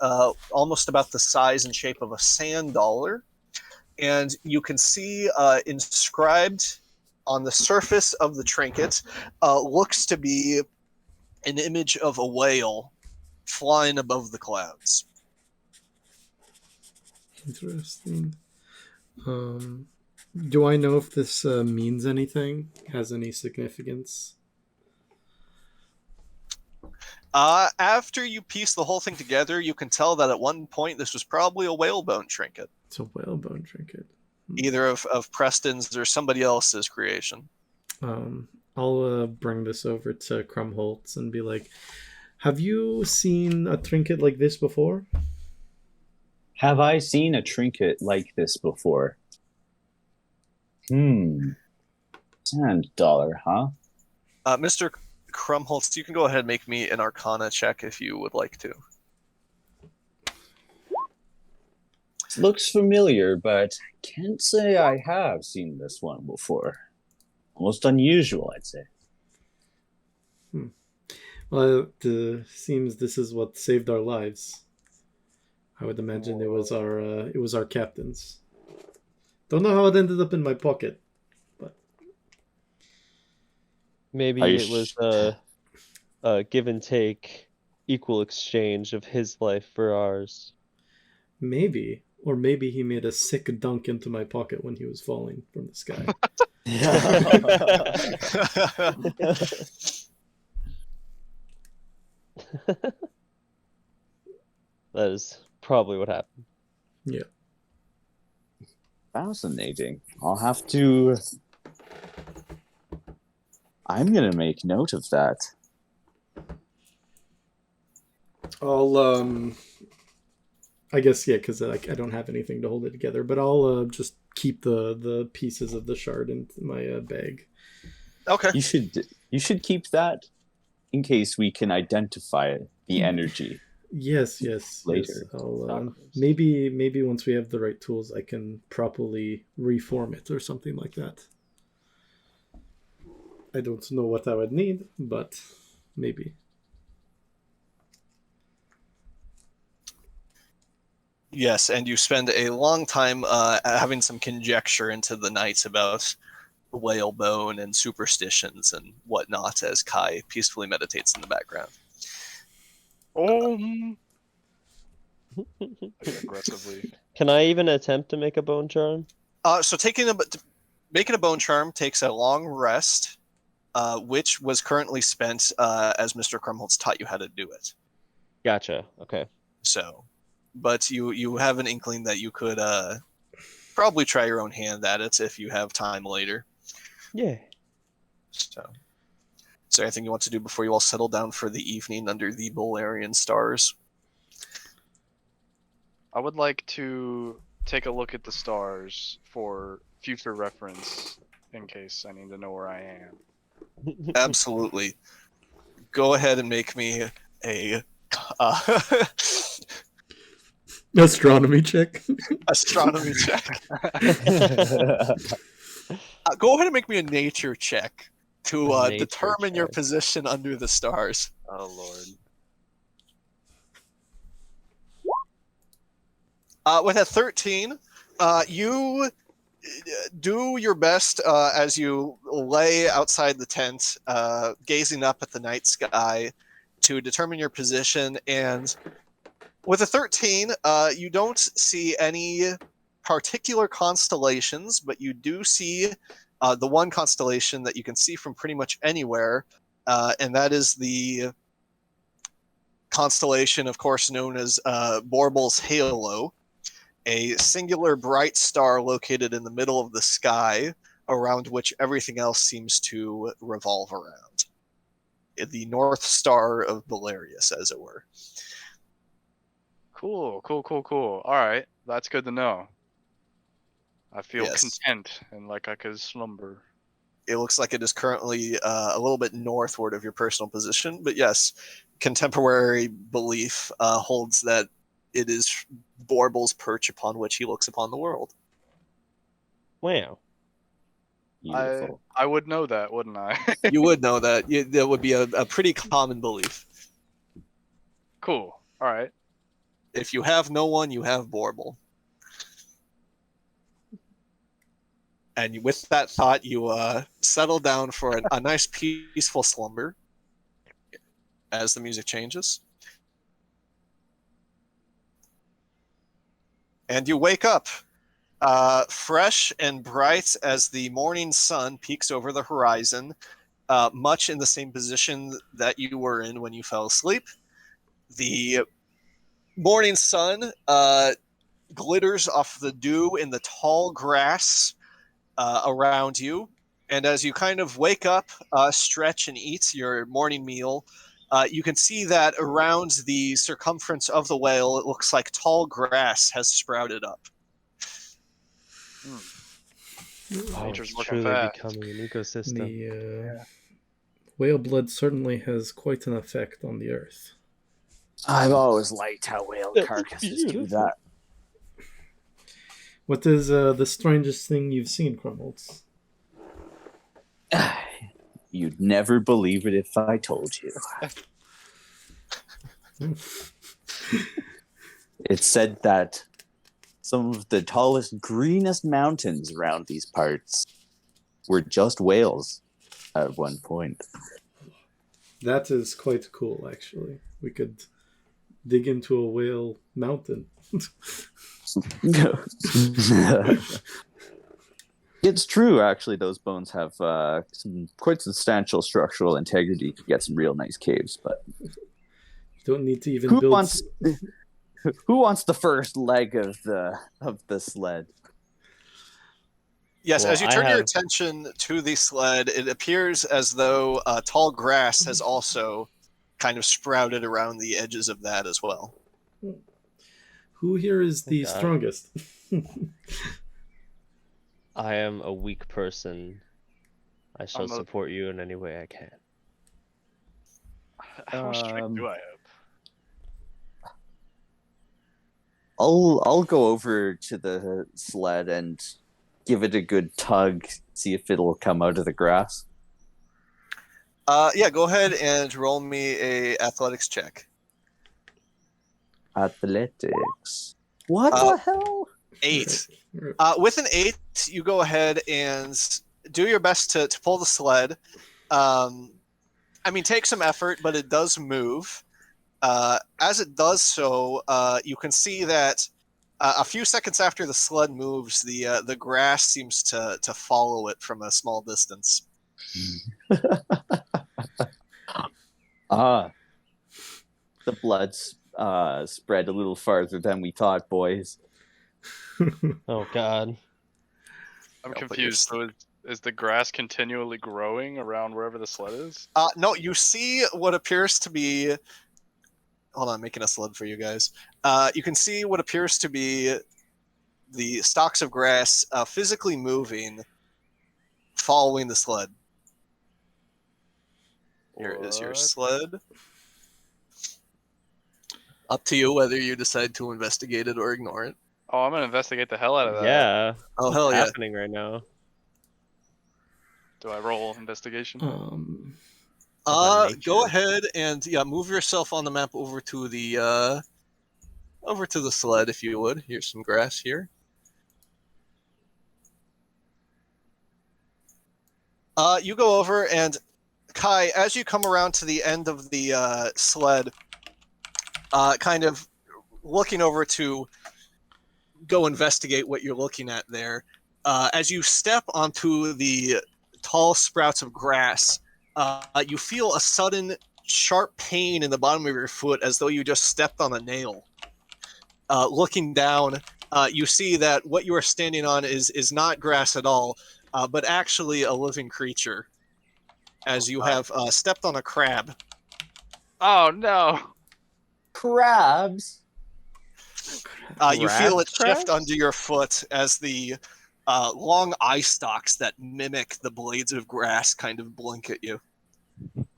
almost about the size and shape of a sand dollar. And you can see inscribed on the surface of the trinket looks to be an image of a whale flying above the clouds. Interesting. Do I know if this means anything? Has any significance? After you piece the whole thing together, you can tell that at one point this was probably a whalebone trinket. It's a whalebone trinket. Either of Preston's or somebody else's creation. I'll bring this over to Krumholtz and be like, have you seen a trinket like this before? Have I seen a trinket like this before? Sand dollar, huh? Mr. Krumholtz, you can go ahead and make me an Arcana check if you would like to. Looks familiar, but can't say I have seen this one before. almost unusual, I'd say. Well, it seems this is what saved our lives. I would imagine it was our captain's. Don't know how it ended up in my pocket, but Maybe Are you it was a give and take, equal exchange of his life for ours. maybe, or maybe he made a sick dunk into my pocket when he was falling from the sky. That is probably what happened. Yeah. Fascinating. I'm gonna make note of that. I'll I guess yeah, because I don't have anything to hold it together, but I'll just keep the pieces of the shard in my bag. Okay. You should keep that in case we can identify the energy. Yes. Later. I'll maybe once we have the right tools, I can properly reform it or something like that. I don't know what I would need, but maybe. Yes, and you spend a long time having some conjecture into the night about whalebone and superstitions and whatnot as Kai peacefully meditates in the background. Aggressively. Can I even attempt to make a bone charm? So making a bone charm takes a long rest, which was currently spent as Mr. Krumholtz taught you how to do it. Gotcha. Okay. So, but you have an inkling that you could probably try your own hand at it if you have time later. Yeah. So, is there anything you want to do before you all settle down for the evening under the Bolarian stars? I would like to take a look at the stars for future reference in case I need to know where I am. Absolutely. Go ahead and make me a Astronomy check. astronomy check. Go ahead and make me a nature check to Nature determine your check. position under the stars. Oh lord. With a 13, you do your best as you lay outside the tent, gazing up at the night sky to determine your position. And with a 13, you don't see any particular constellations, but you do see the one constellation that you can see from pretty much anywhere, and that is the constellation, of course, known as Borbel's Halo, a singular bright star located in the middle of the sky around which everything else seems to revolve around. The North Star of Bolarius, as it were. Cool. Alright, that's good to know. I feel Yes. content and like I could slumber. It looks like it is currently a little bit northward of your personal position, but yes, contemporary belief holds that it is Borbel's perch upon which he looks upon the world. Wow. Beautiful. I would know that, wouldn't I? You would know that. That would be a pretty common belief. Cool. Alright. If you have no one, you have Borbel. And with that thought, you settle down for a nice peaceful slumber as the music changes. And you wake up fresh and bright as the morning sun peeks over the horizon, much in the same position that you were in when you fell asleep. The morning sun glitters off the dew in the tall grass around you. And as you kind of wake up, stretch, and eat your morning meal, you can see that around the circumference of the whale, it looks like tall grass has sprouted up. Nature's It's looking truly fast. becoming an ecosystem. The whale blood certainly has quite an effect on the earth. I've always liked how whale That's carcasses do beautiful. that. What is the strangest thing you've seen, Krumholtz? You'd never believe it if I told you. It's said that some of the tallest, greenest mountains around these parts were just whales at one point. That is quite cool, actually. We could dig into a whale mountain. It's true, actually. Those bones have some quite substantial structural integrity to get some real nice caves. But You don't need to even who build. wants the first leg of the sled? Yes, Well, as you I turn your have- attention to the sled, it appears as though tall grass has also kind of sprouted around the edges of that as well. Who here is the God. strongest? I am a weak person. I shall I'm a- support you in any way I can. How much strength do I have? I'll go over to the sled and give it a good tug, see if it'll come out of the grass. Yeah, go ahead and roll me a athletics check. Athletics. What Uh, the hell? 8. Right. With an 8, you go ahead and do your best to pull the sled. I mean, take some effort, but it does move. As it does so, you can see that a few seconds after the sled moves, the grass seems to follow it from a small distance. Ah, the blood's spread a little farther than we thought, boys. Oh God. I'm Yeah, but confused. So is the grass continually growing around wherever the sled is? No, you see what appears to be. Hold on, I'm making a sled for you guys. You can see what appears to be the stalks of grass physically moving, following the sled. Here is your What? sled. Up to you whether you decide to investigate it or ignore it. Oh, I'm gonna investigate the hell out of that. Yeah. Oh, What's hell yeah. happening right now? Do I roll investigation? About Go nature. ahead and move yourself on the map over to the sled if you would. Here's some grass here. You go over and Kai, as you come around to the end of the sled, kind of looking over to go investigate what you're looking at there. As you step onto the tall sprouts of grass, you feel a sudden sharp pain in the bottom of your foot as though you just stepped on a nail. Looking down, you see that what you are standing on is not grass at all, but actually a living creature, as you have stepped on a crab. Oh no! Crabs. You feel it Crabs? shift under your foot as the long eye stalks that mimic the blades of grass kind of blink at you.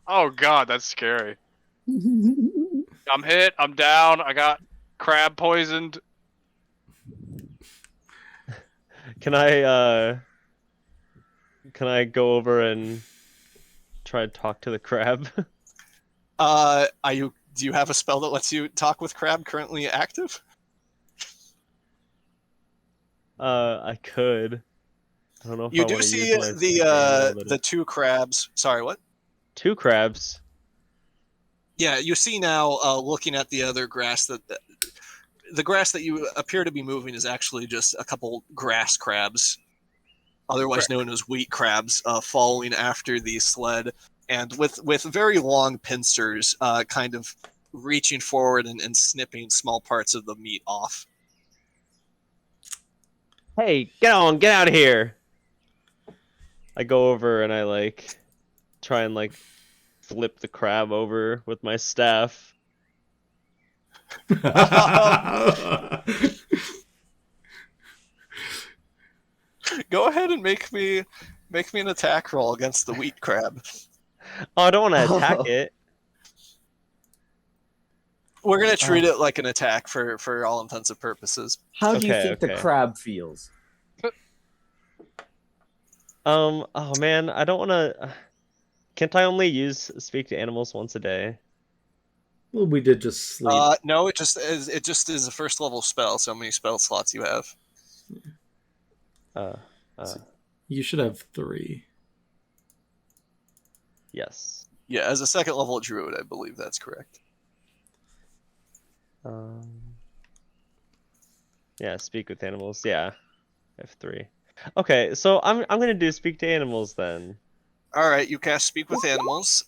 Oh god, that's scary. I'm hit. I'm down. I got crab poisoned. Can I go over and try to talk to the crab? Do you have a spell that lets you talk with crab currently active? I could. I don't know if You I do wanna see use my spell ability. the two crabs. Sorry, what? 2 crabs. Yeah, you see now, looking at the other grass, that the grass that you appear to be moving is actually just a couple grass crabs, otherwise known as wheat crabs, following after the sled, and with very long pincers, kind of reaching forward and snipping small parts of the meat off. Hey, get out of here! I go over and I try and flip the crab over with my staff. Go ahead and make me an attack roll against the wheat crab. Oh, I don't want to attack Oh. it. We're gonna treat it like an attack for all intents and purposes. How do you Okay, think the okay. crab feels? Oh man, I don't want to. Can't I only use speak to animals once a day? Well, we did just sleep. No, it just is a first level spell. So how many spell slots you have? Uh, You should have 3. yes. Yeah, as a second level druid, I believe that's correct. Yeah, speak with animals. Yeah, I have 3. Okay, so I'm gonna do speak to animals then. All right, you cast speak with animals.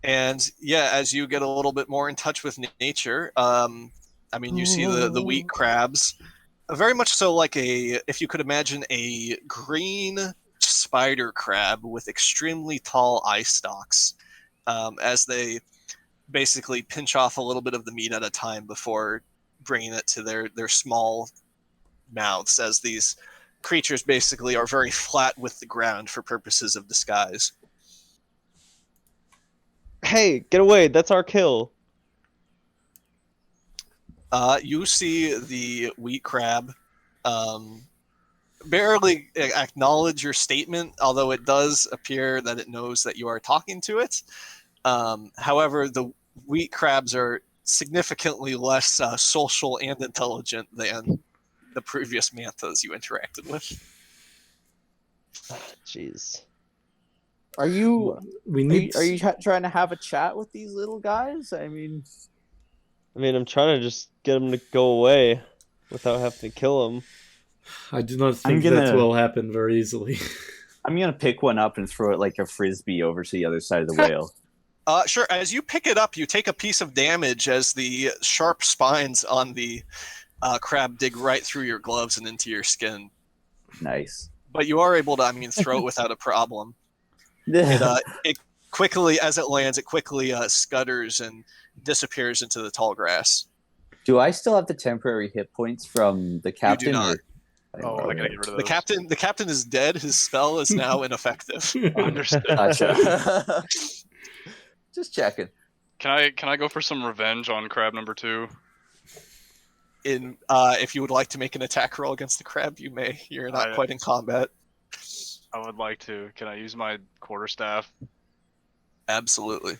And yeah, as you get a little bit more in touch with nature, I mean, you see the wheat crabs, very much so like if you could imagine a green spider crab with extremely tall eye stalks, as they basically pinch off a little bit of the meat at a time before bringing it to their small mouths, as these creatures basically are very flat with the ground for purposes of disguise. Hey, get away! That's our kill. You see the wheat crab barely acknowledge your statement, although it does appear that it knows that you are talking to it. However, the wheat crabs are significantly less social and intelligent than the previous mantas you interacted with. Jeez. Are you We need. are you trying to have a chat with these little guys? I mean, I'm trying to just get them to go away without having to kill them. I do not I'm think that gonna- will happen very easily. I'm gonna pick one up and throw it like a frisbee over to the other side of the whale. Sure. As you pick it up, you take a piece of damage as the sharp spines on the crab dig right through your gloves and into your skin. Nice. But you are able to, throw it without a problem. It quickly, as it lands, it quickly scutters and disappears into the tall grass. Do I still have the temporary hit points from the captain? not. Oh, I gotta get rid of those. The captain is dead. His spell is now ineffective. Understood. Gotcha. Just checking. Can I go for some revenge on crab number 2? If you would like to make an attack roll against the crab, you may. You're not quite in combat. I would like to. Can I use my quarterstaff? Absolutely.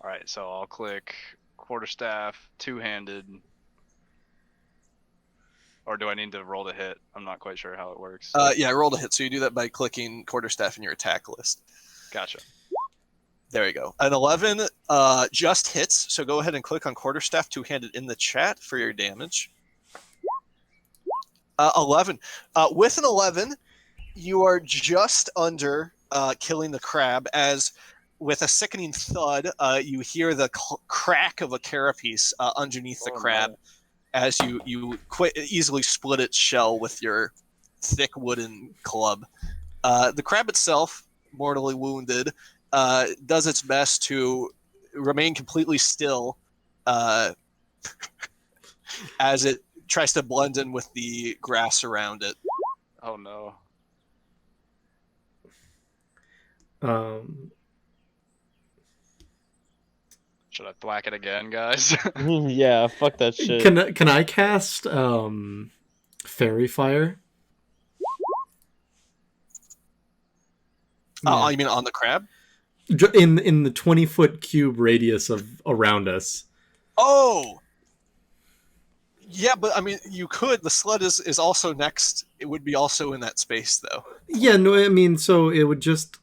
All right, so I'll click quarterstaff, two-handed. Or do I need to roll to hit? I'm not quite sure how it works. Yeah, I rolled a hit, so you do that by clicking quarterstaff in your attack list. Gotcha. There you go. An 11 just hits, so go ahead and click on quarterstaff two-handed in the chat for your damage. 11. With an 11, you are just under killing the crab, as with a sickening thud, you hear the crack of a carapace underneath the crab, as you easily split its shell with your thick wooden club. The crab itself, mortally wounded, does its best to remain completely still as it tries to blend in with the grass around it. Oh no. Should I thwack it again, guys? Yeah, fuck that shit. Can I cast fairy fire? Oh, you mean on the crab? In the 20-foot cube radius of around us. Oh! Yeah, but you could. The sled is also next. It would be also in that space, though. Yeah, no, so it would just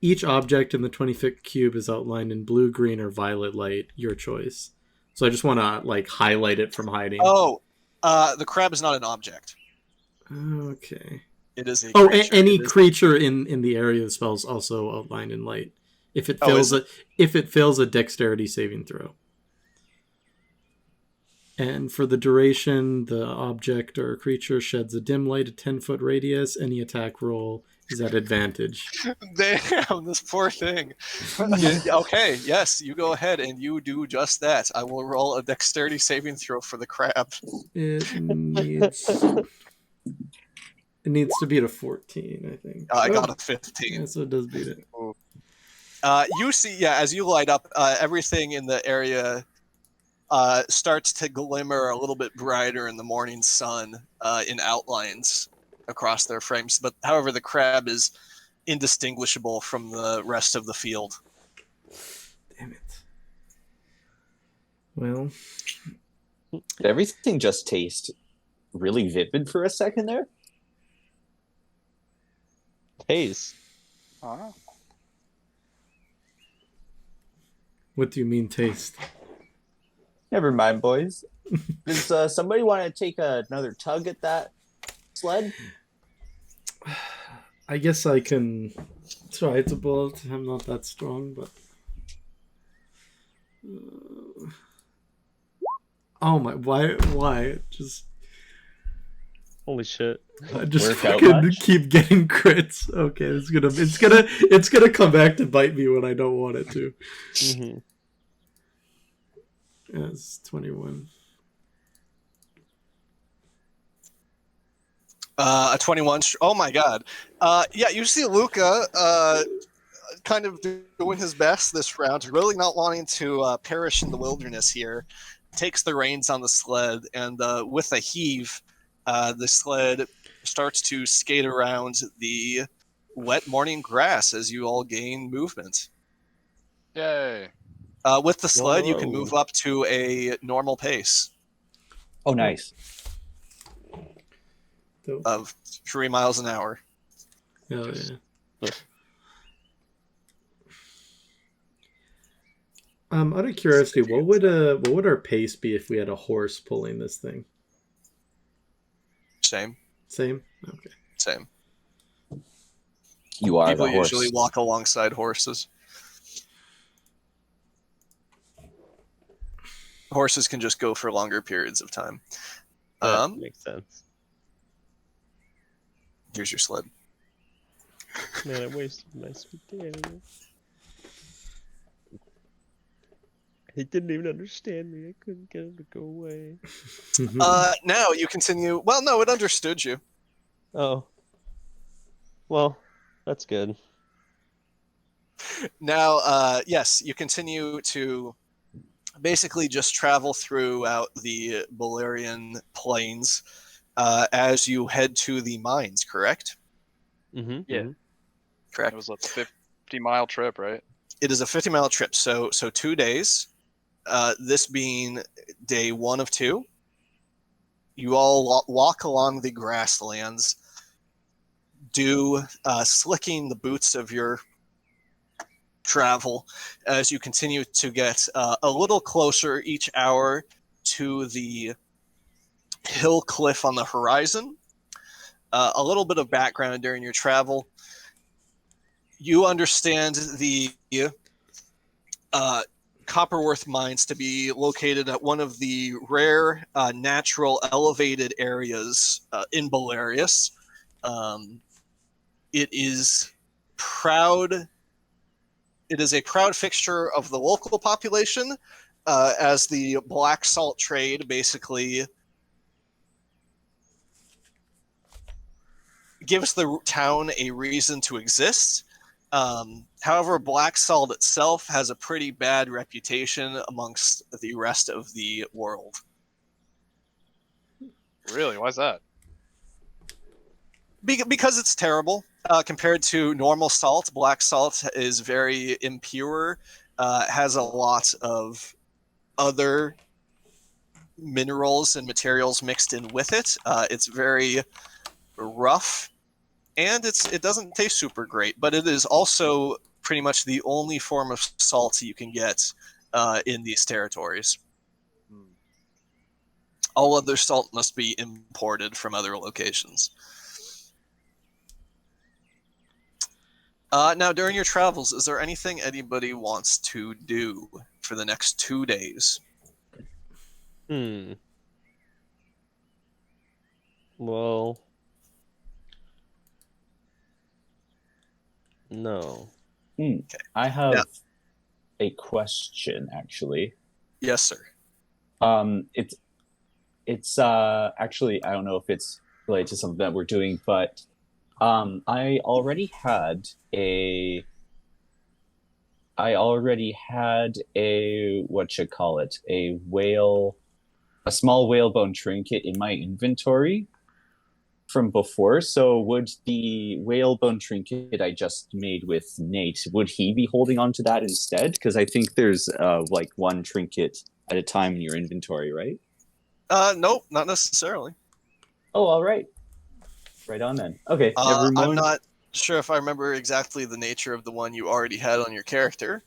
each object in the 20-foot cube is outlined in blue, green, or violet light, your choice. So I just want to highlight it from hiding. Oh, the crab is not an object. Okay. It is a creature. creature. Any creature in the area of the spell is also outlined in light. If it fails a dexterity saving throw. And for the duration, the object or creature sheds a dim light at 10-foot radius. Any attack roll is at advantage. Damn, this poor thing. Okay, yes, you go ahead and you do just that. I will roll a dexterity saving throw for the crab. It needs to beat a 14, I think. I got a 15. Yeah, so it does beat it. You see, as you light up, everything in the area starts to glimmer a little bit brighter in the morning sun in outlines. across their frames. But however, the crab is indistinguishable from the rest of the field. Damn it. Well, Did everything just taste really vivid for a second there? Taste. Huh? what do you mean taste? Never mind, boys. Does somebody want to take another tug at that sled? I guess I can try to pull it. I'm not that strong, but. Oh my! Why? Just Holy shit. I just Work out fucking much? keep getting crits. Okay, it's gonna come back to bite me when I don't want it to. Mm-hmm. Yeah, it's 21. A 21. Oh my god. Yeah, you see Luca kind of doing his best this round, really not wanting to perish in the wilderness here. Takes the reins on the sled, and with a heave, the sled starts to skate around the wet morning grass as you all gain movement. Yay. With the sled, you can Whoa. move up to a normal pace Oh, nice. Dope. of 3 miles an hour. Hell yeah. Out of curiosity, what would our pace be if we had a horse pulling this thing? Same. Same. Okay. Same. You are People the horse. usually walk alongside horses. Horses can just go for longer periods of time. That makes sense. Here's your sled. Man, I wasted my sweet damage. He didn't even understand me. I couldn't get him to go away. Now you continue. Well, no, it understood you. Oh. Well, that's good. Now, yes, you continue to basically just travel throughout the Bolarian plains as you head to the mines, correct? Mm-hmm. Yeah. Mm-hmm. Correct. It was a 50-mile trip, right? It is a 50-mile trip, so 2 days. This being day 1 of 2. You all walk along the grasslands, slicking the boots of your travel as you continue to get a little closer each hour to the hill cliff on the horizon. A little bit of background during your travel. You understand the Copperworth mines to be located at one of the rare natural elevated areas in Bolarius. It is a proud fixture of the local population, as the black salt trade basically gives the town a reason to exist. However, black salt itself has a pretty bad reputation amongst the rest of the world. Really? Why's that? Because it's terrible. Compared to normal salt, black salt is very impure, has a lot of other minerals and materials mixed in with it. It's very rough, and it doesn't taste super great, but it is also pretty much the only form of salt you can get in these territories. All other salt must be imported from other locations. Now, during your travels, is there anything anybody wants to do for the next 2 days? Well, no. I have Yeah. a question, actually. Yes, sir. It's actually, I don't know if it's related to something that we're doing, but I already had a a small whalebone trinket in my inventory from before. So would the whalebone trinket I just made with Nate, would he be holding on to that instead? Because I think there's like one trinket at a time in your inventory, right? Nope, not necessarily. Oh, all right. Right on then. Okay, never I'm mind. not sure if I remember exactly the nature of the one you already had on your character,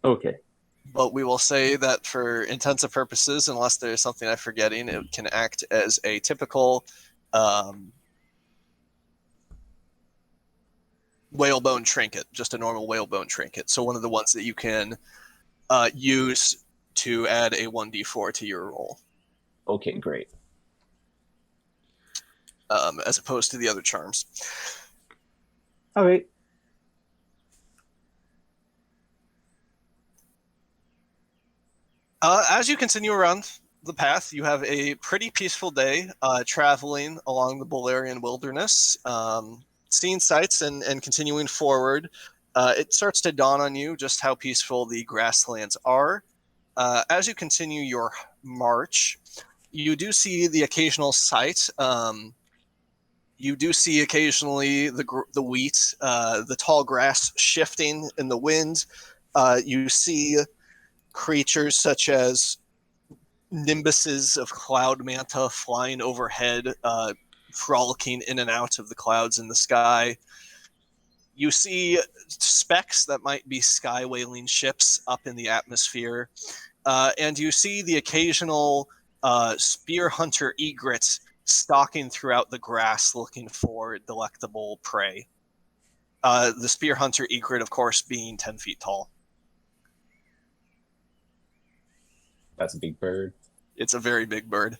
Okay. but we will say that for intensive purposes, unless there's something I'm forgetting, it can act as a typical whalebone trinket, just a normal whalebone trinket. So one of the ones that you can use to add a 1d4 to your roll, Okay, great. as opposed to the other charms. All right. As you continue around the path, you have a pretty peaceful day traveling along the Bolarian wilderness, seeing sights and continuing forward. It starts to dawn on you just how peaceful the grasslands are. As you continue your march, you do see the occasional sight. You do see occasionally the wheat, the tall grass shifting in the wind. You see creatures such as nimbuses of cloud manta flying overhead, frolicking in and out of the clouds in the sky. You see specks that might be sky whaling ships up in the atmosphere, and you see the occasional spear hunter egret stalking throughout the grass looking for delectable prey. The spear hunter egret, of course, being 10 feet tall. That's a big bird. It's a very big bird.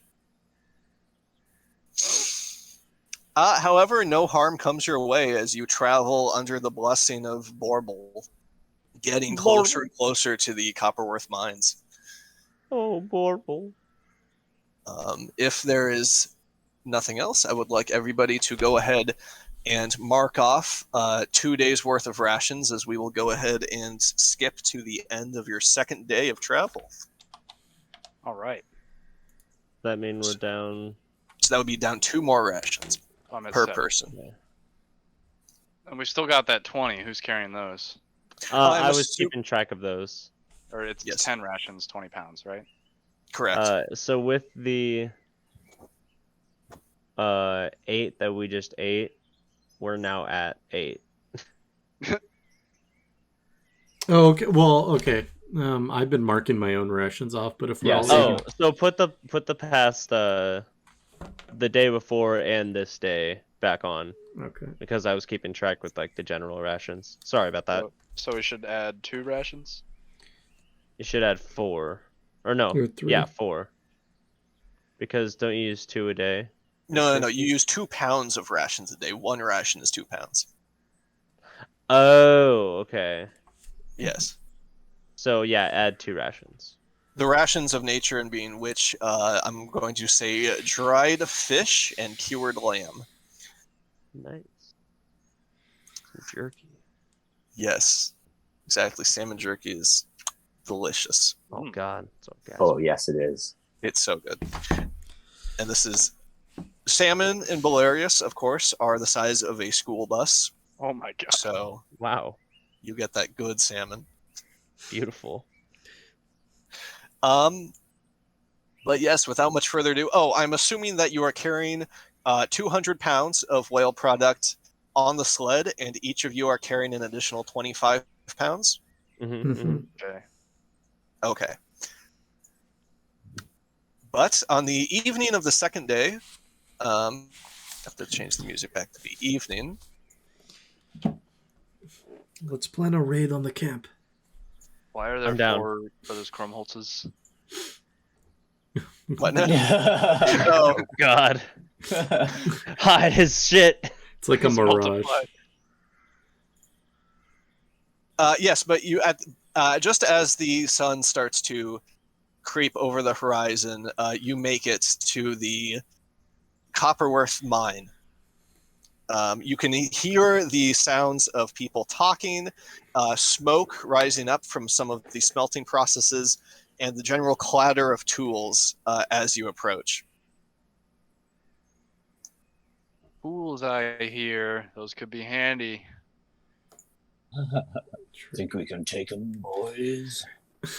However, no harm comes your way as you travel under the blessing of Borbol, getting closer and closer to the Copperworth mines. Oh, Borbol. If there is nothing else, I would like everybody to go ahead and mark off 2 days worth of rations, as we will go ahead and skip to the end of your second day of travel. All right. That mean we're down. So that would be down 2 more rations I'm at per 7. person. Yeah. And we still got that 20. Who's carrying those? I was keeping track of those. Or it's Yes. 10 rations, 20 pounds, right? Correct. So with the 8 that we just ate, we're now at 8. Oh, okay. Well, okay. I've been marking my own rations off, but if we're Yeah, all same. eating- So put the past the day before and this day back on, okay. because I was keeping track with like the general rations. Sorry about that. So we should add 2 rations? You should add 4. Or no. Or 3. Yeah, 4. Because don't you use 2 a day? No. You use 2 pounds of rations a day. 1 ration is 2 pounds. Oh, okay. Yes. So yeah, add 2 rations. The rations of nature and being which I'm going to say dried fish and cured lamb. Nice. Some jerky. Yes, exactly. Salmon jerky is delicious. Oh Mm. god. So gas. Oh, yes, it is. It's so good. And this is salmon in Bolarius, of course, are the size of a school bus. Oh my god. So Wow. you get that good salmon. Beautiful. But yes, without much further ado, I'm assuming that you are carrying 200 pounds of whale product on the sled, and each of you are carrying an additional 25 pounds. Mm-hmm. Okay. Okay. But on the evening of the second day, I have to change the music back to the evening. Let's plan a raid on the camp. Why are there I'm down. 4 for those Crumholtzes? What now? Oh god. Hide his shit. It's like a It's mirage. multiplied. Yes, but you just as the sun starts to creep over the horizon, you make it to the Copperworth mine. You can hear the sounds of people talking, smoke rising up from some of the smelting processes, and the general clatter of tools as you approach. tools I hear. Those could be handy. Think we can take them, boys? I'm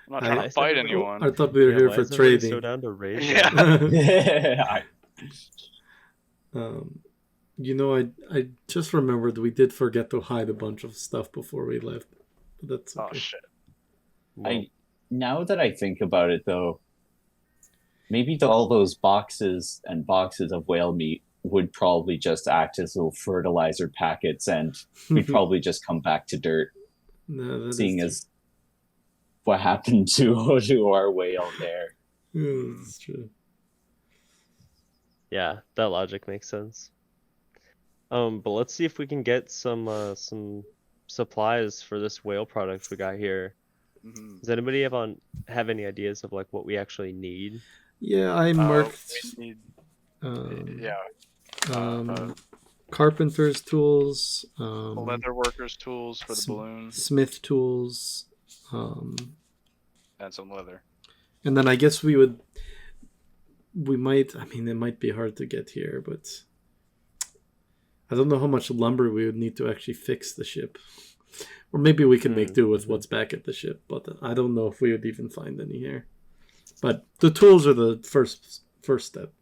not I- trying I to said fight it- anyone. I thought we were Yeah, here why for is everybody so trading. down to raid? Yeah. You know, I just remembered we did forget to hide a bunch of stuff before we left. But that's Oh okay. shit. Well, Now that I think about it, though, maybe all those boxes and boxes of whale meat would probably just act as little fertilizer packets, and we'd probably just come back to dirt, No, that seeing is as what happened to our whale there. true. Yeah, that's true. yeah, that logic makes sense. But let's see if we can get some supplies for this whale product we got here. Mhm. Does anybody have any ideas of like what we actually need? Yeah, I marked We need, um, yeah, um, carpenter's tools, leather workers' tools for the sm- balloon smith tools, and some leather. and then I guess we might. I mean, it might be hard to get here, but I don't know how much lumber we would need to actually fix the ship. Or maybe we can make do with what's back at the ship, but I don't know if we would even find any here. But the tools are the first step.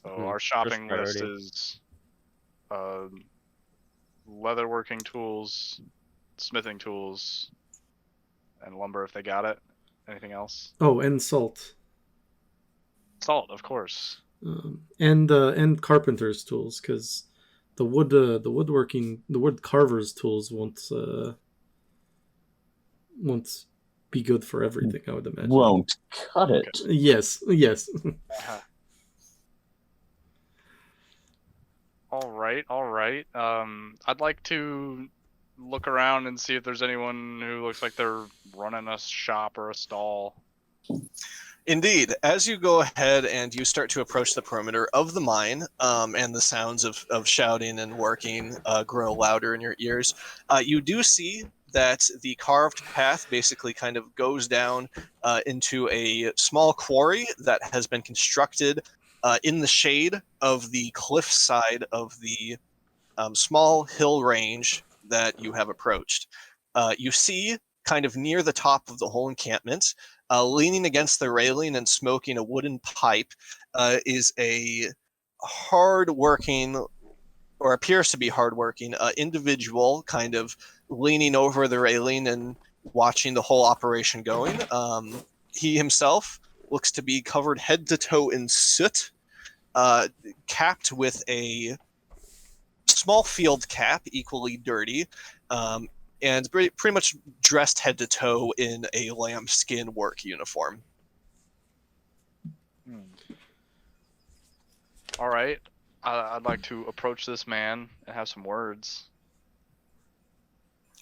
So our shopping list priority. is leatherworking tools, smithing tools, and lumber if they got it. Anything else? Oh, and salt, Salt, of course. and carpenter's tools, because the wood carver's tools won't be good for everything, I would imagine. Won't cut it. Yes. All right. I'd like to look around and see if there's anyone who looks like they're running a shop or a stall. Indeed, as you go ahead and you start to approach the perimeter of the mine, and the sounds of shouting and working grow louder in your ears, you do see that the carved path basically kind of goes down into a small quarry that has been constructed in the shade of the cliff side of the small hill range that you have approached. You see, kind of near the top of the whole encampment, leaning against the railing and smoking a wooden pipe, is a hard-working, or appears to be hard-working, individual, kind of leaning over the railing and watching the whole operation going. He himself looks to be covered head to toe in soot, capped with a small field cap, equally dirty, and pretty much dressed head to toe in a lambskin work uniform. All right. I'd like to approach this man and have some words.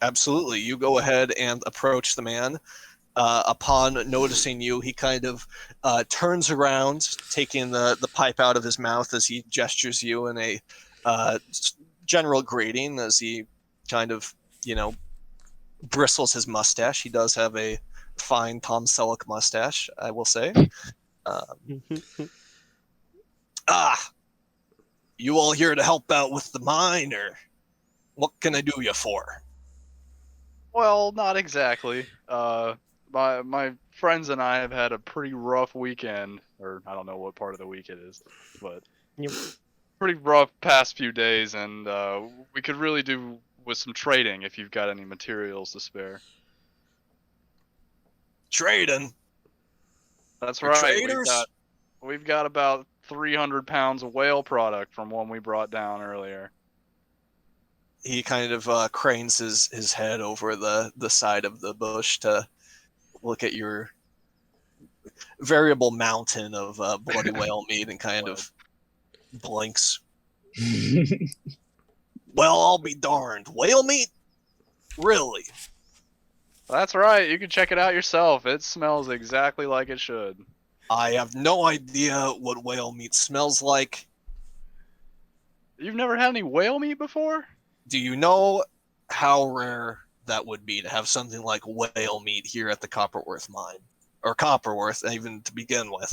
Absolutely. You go ahead and approach the man. Upon noticing you, he kind of turns around, taking the pipe out of his mouth as he gestures you in a general greeting, as he kind of, bristles his mustache. He does have a fine Tom Selleck mustache, I will say. You all here to help out with the mine, or what can I do you for? Well, not exactly. My friends and I have had a pretty rough weekend, or I don't know what part of the week it is, but pretty rough past few days, and we could really do with some trading if you've got any materials to spare. Trading? That's You're right. traders? We've got about 300 pounds of whale product from one we brought down earlier. He kind of cranes his head over the side of the bush to look at your variable mountain of bloody whale meat and kind of blinks. Well, I'll be darned. Whale meat? Really? That's right. You can check it out yourself. It smells exactly like it should. I have no idea what whale meat smells like. You've never had any whale meat before? Do you know how rare that would be to have something like whale meat here at the Copperworth mine? Or Copperworth, even to begin with.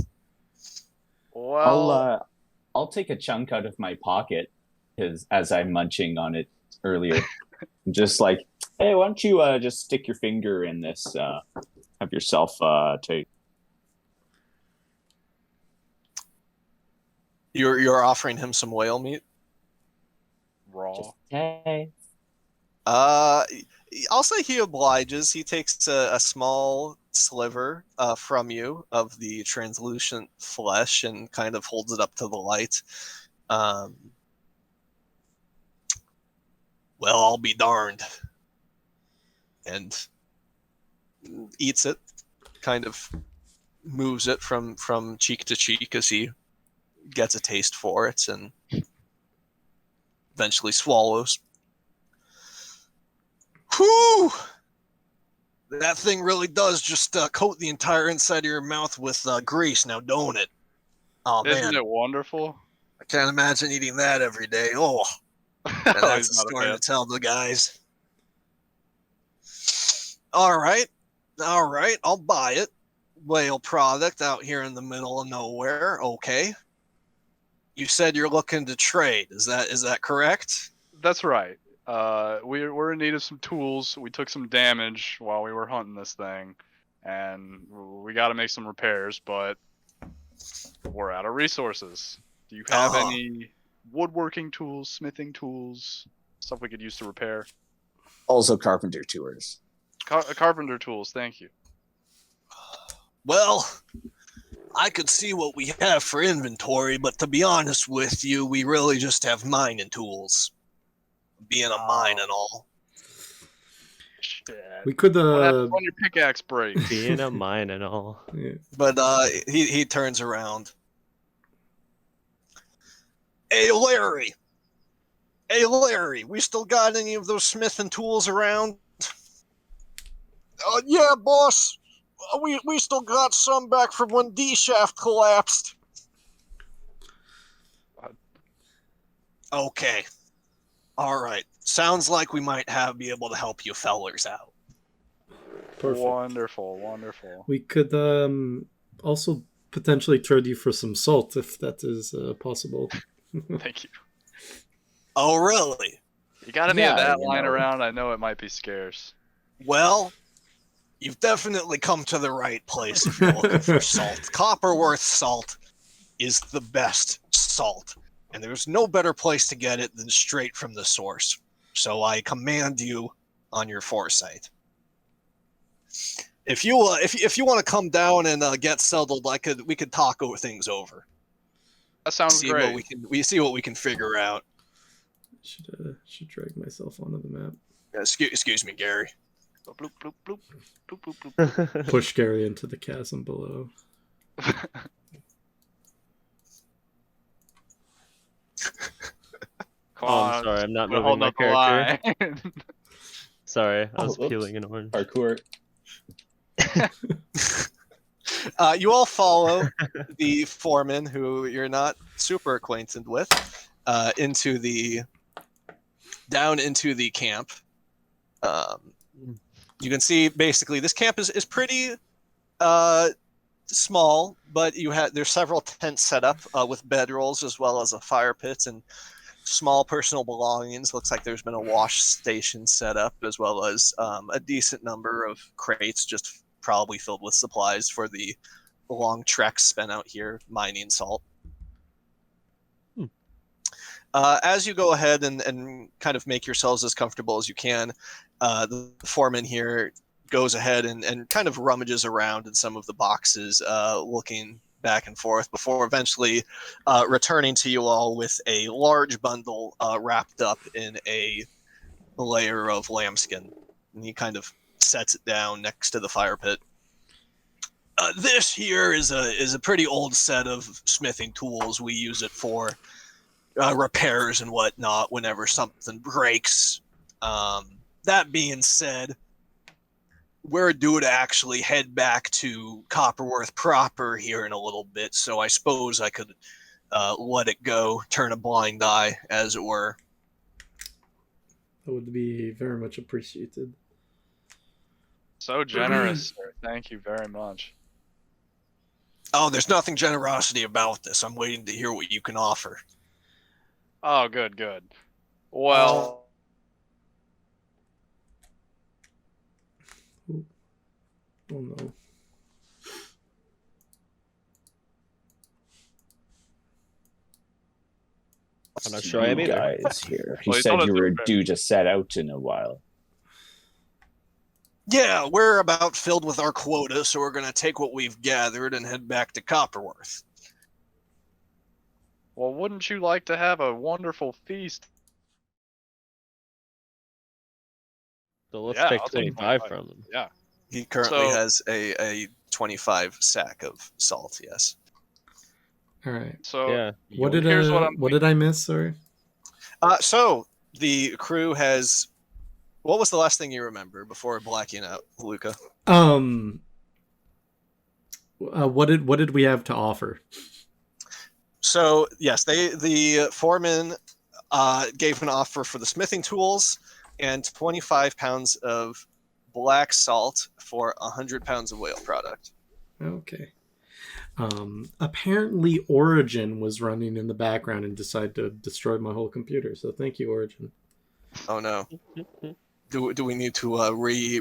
Well, I'll take a chunk out of my pocket because as I'm munching on it earlier, I'm just like, hey, why don't you just stick your finger in this? Have yourself take. You're offering him some whale meat. Raw. Hey. I'll say he obliges. He takes a small sliver from you of the translucent flesh and kind of holds it up to the light. Well, I'll be darned. And eats it, kind of moves it from cheek to cheek as he gets a taste for it and eventually swallows. Whew! That thing really does just coat the entire inside of your mouth with grease now, don't it? Oh, Isn't man. it wonderful? I can't imagine eating that every day. Oh, and Oh, that's he's a not a story fan. to tell the guys. All right. I'll buy it. Whale product out here in the middle of nowhere. Okay. You said you're looking to trade. Is that correct? That's right. We're in need of some tools. We took some damage while we were hunting this thing, and we got to make some repairs, but we're out of resources. Do you have any woodworking tools, smithing tools, stuff we could use to repair? Also, carpenter tours. Carpenter tools, thank you. Well, I could see what we have for inventory, but to be honest with you, we really just have mining tools. Being a mine and all. Shit. We could What happens when your pickaxe breaks? Being a mine and all. yeah. But he turns around. Hey Larry, we still got any of those smithing tools around? Yeah, boss. We still got some back from when D shaft collapsed. Okay. All right. Sounds like we might be able to help you fellers out. Perfect. Wonderful. We could also potentially trade you for some salt if that is possible. Thank you. Oh, really? You got any Yeah, of that you lying know. around? I know it might be scarce. Well, you've definitely come to the right place if you're looking for salt. Copperworth salt is the best salt, and there's no better place to get it than straight from the source. So I command you on your foresight. If you want to come down and get settled, we could talk over things over. That sounds See great. we see what we can figure out. Should drag myself onto the map. Excuse me, Gary. Bloop, bloop, bloop, bloop, bloop, bloop, bloop. Push Gary into the chasm below. Come Oh, on. I'm sorry, I'm not we're moving my holding up the character. line. Sorry, I was whoops. peeling an orange. Parkour. You all follow the foreman, who you're not super acquainted with, down into the camp. You can see basically this camp is pretty small, but there's several tents set up with bedrolls as well as a fire pit and small personal belongings. Looks like there's been a wash station set up as well as a decent number of crates just probably filled with supplies for the long treks spent out here mining salt. As you go ahead and kind of make yourselves as comfortable as you can, the foreman here goes ahead and kind of rummages around in some of the boxes, looking back and forth before eventually returning to you all with a large bundle wrapped up in a layer of lambskin. And he kind of sets it down next to the fire pit. This here is a pretty old set of smithing tools. We use it for repairs and whatnot whenever something breaks. That being said, we're due to actually head back to Copperworth proper here in a little bit, so I suppose I could let it go, turn a blind eye, as it were. That would be very much appreciated. So generous, sir. Thank you very much. Oh, there's nothing generosity about this. I'm waiting to hear what you can offer. Oh, good, good. Well, Oh no. I'm not To sure I am you either. guys here. You Well, he's said on a you were different- due to set out in a while. Yeah, we're about filled with our quota, so we're going to take what we've gathered and head back to Copperworth. well, wouldn't you like to have a wonderful feast? So let's Yeah, take I'll take 25 25. from them. Yeah. He currently So- has a 25 sack of salt, yes. All right. So Yeah. here's what did I miss? Sorry. So, the crew has... What was the last thing you remember before blacking out, Luca? What did we have to offer? So, yes, the foreman gave an offer for the smithing tools and 25 pounds of black salt for 100 pounds of whale product. Okay. Apparently Origin was running in the background and decided to destroy my whole computer. So thank you, Origin. Oh no. Do we need to